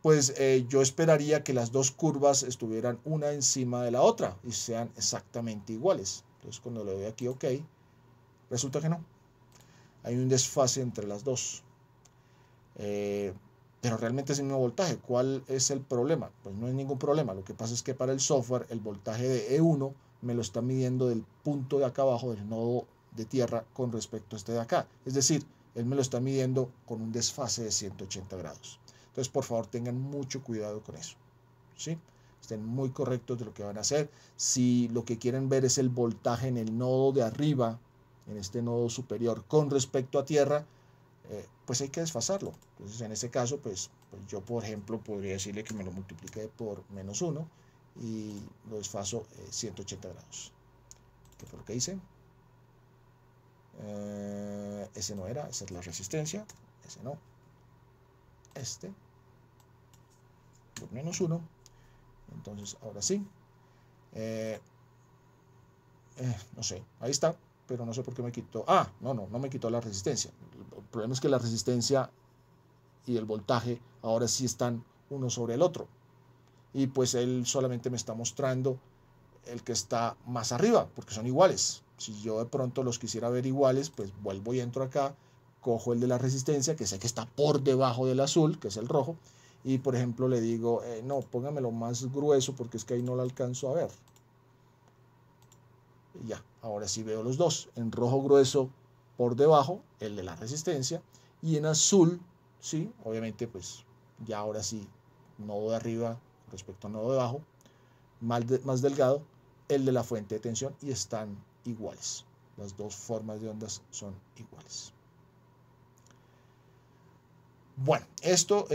Pues yo esperaría que las dos curvas estuvieran una encima de la otra y sean exactamente iguales. Entonces cuando le doy aquí OK, resulta que no. Hay un desfase entre las dos. Pero realmente es el mismo voltaje. ¿Cuál es el problema? Pues no hay ningún problema. Lo que pasa es que para el software el voltaje de E1 me lo está midiendo del punto de acá abajo del nodo de tierra con respecto a este de acá. Es decir, él me lo está midiendo con un desfase de 180 grados. Entonces, por favor, tengan mucho cuidado con eso, ¿sí? Estén muy correctos de lo que van a hacer. Si lo que quieren ver es el voltaje en el nodo de arriba, en este nodo superior con respecto a tierra, pues hay que desfasarlo. Entonces, en ese caso, pues Pues yo, por ejemplo, podría decirle que me lo multiplique por -1 y lo desfaso 180 grados. ¿Qué fue lo que hice? Ese no era, esa es la resistencia, ese no, este, por -1, entonces ahora sí, no sé, ahí está, pero no sé por qué me quitó, no me quitó la resistencia. El problema es que la resistencia y el voltaje ahora sí están uno sobre el otro, y pues él solamente me está mostrando el que está más arriba, porque son iguales. Si yo de pronto los quisiera ver iguales, pues vuelvo y entro acá, cojo el de la resistencia, que sé que está por debajo del azul, que es el rojo, y por ejemplo le digo, no, póngamelo más grueso porque es que ahí no lo alcanzo a ver. Y ya, ahora sí veo los dos, en rojo grueso por debajo, el de la resistencia, y en azul, sí, obviamente pues ya ahora sí, nodo de arriba respecto a nodo de abajo, más delgado, el de la fuente de tensión, y están iguales. Las dos formas de ondas son iguales. Bueno, esto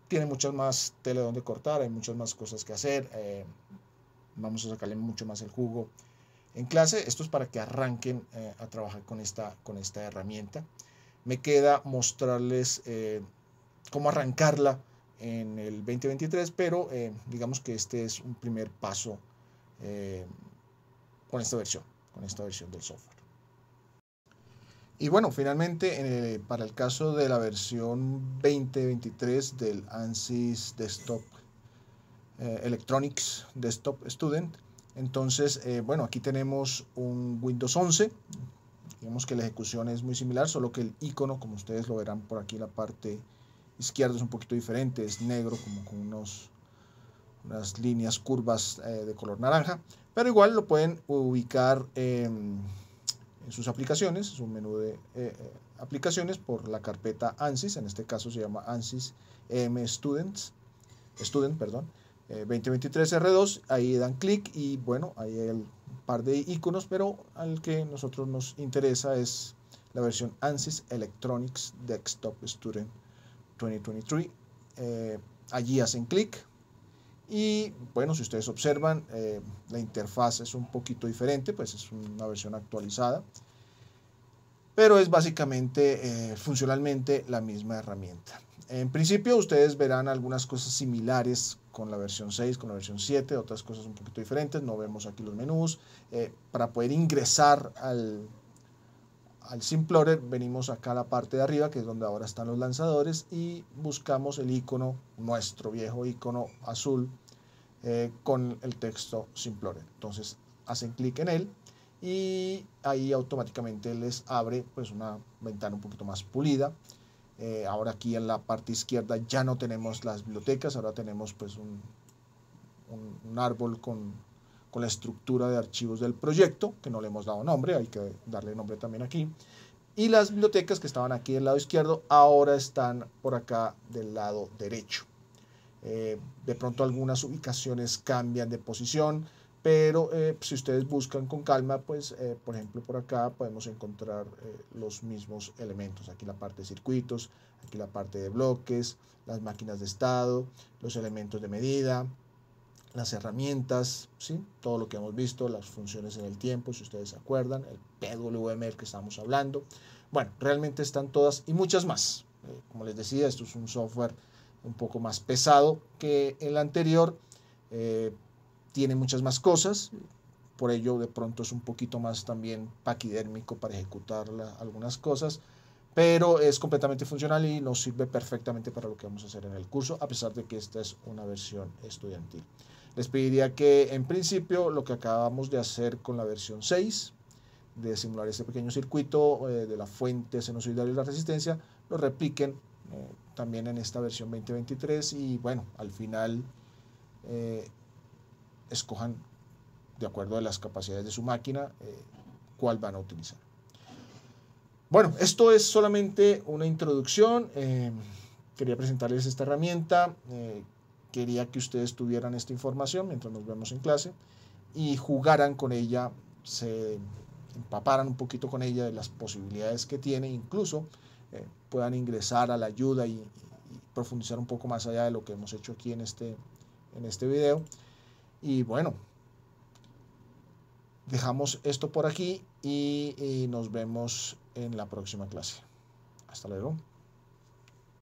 tiene muchas más tela donde cortar, hay muchas más cosas que hacer. Vamos a sacarle mucho más el jugo en clase. Esto es para que arranquen a trabajar con esta herramienta. Me queda mostrarles cómo arrancarla en el 2023, pero digamos que este es un primer paso con esta versión del software. Y bueno, finalmente para el caso de la versión 2023 del ANSYS Desktop Electronics Desktop Student, entonces bueno, aquí tenemos un Windows 11. Digamos que la ejecución es muy similar, solo que el icono, como ustedes lo verán por aquí en la parte izquierda, es un poquito diferente, es negro, como con unas líneas curvas de color naranja, pero igual lo pueden ubicar en sus aplicaciones, su menú de aplicaciones, por la carpeta ANSYS. En este caso se llama ANSYS EM Student 2023 R2, ahí dan clic y bueno, ahí hay un par de iconos, pero al que nosotros nos interesa es la versión ANSYS Electronics Desktop Student 2023. Allí hacen clic y bueno, si ustedes observan, la interfaz es un poquito diferente, pues es una versión actualizada, pero es básicamente funcionalmente la misma herramienta. En principio ustedes verán algunas cosas similares con la versión 6, con la versión 7, otras cosas un poquito diferentes. No vemos aquí los menús. Para poder ingresar al Simplorer, venimos acá a la parte de arriba, que es donde ahora están los lanzadores, y buscamos el icono, nuestro viejo icono azul, con el texto Simplorer. Entonces hacen clic en él y ahí automáticamente les abre pues una ventana un poquito más pulida. Ahora aquí en la parte izquierda ya no tenemos las bibliotecas, ahora tenemos pues un árbol con la estructura de archivos del proyecto, que no le hemos dado nombre, hay que darle nombre también aquí. Y las bibliotecas que estaban aquí del lado izquierdo ahora están por acá del lado derecho. De pronto algunas ubicaciones cambian de posición, pero si ustedes buscan con calma, pues por ejemplo por acá podemos encontrar los mismos elementos. Aquí la parte de circuitos, aquí la parte de bloques, las máquinas de estado, los elementos de medida, las herramientas, ¿sí? Todo lo que hemos visto, las funciones en el tiempo, si ustedes se acuerdan, el PWM del que estamos hablando. Bueno, realmente están todas y muchas más. Como les decía, esto es un software un poco más pesado que el anterior, tiene muchas más cosas, por ello de pronto es un poquito más también paquidérmico para ejecutar algunas cosas, pero es completamente funcional y nos sirve perfectamente para lo que vamos a hacer en el curso, a pesar de que esta es una versión estudiantil. Les pediría que en principio lo que acabamos de hacer con la versión 6, de simular este pequeño circuito de la fuente sinusoidal y la resistencia, lo repliquen también en esta versión 2023 y bueno, al final escojan de acuerdo a las capacidades de su máquina cuál van a utilizar. Bueno, esto es solamente una introducción. Quería presentarles esta herramienta. Quería que ustedes tuvieran esta información mientras nos vemos en clase y jugaran con ella, se empaparan un poquito con ella de las posibilidades que tiene, incluso puedan ingresar a la ayuda y profundizar un poco más allá de lo que hemos hecho aquí en este video. Y bueno, dejamos esto por aquí y nos vemos en la próxima clase. Hasta luego.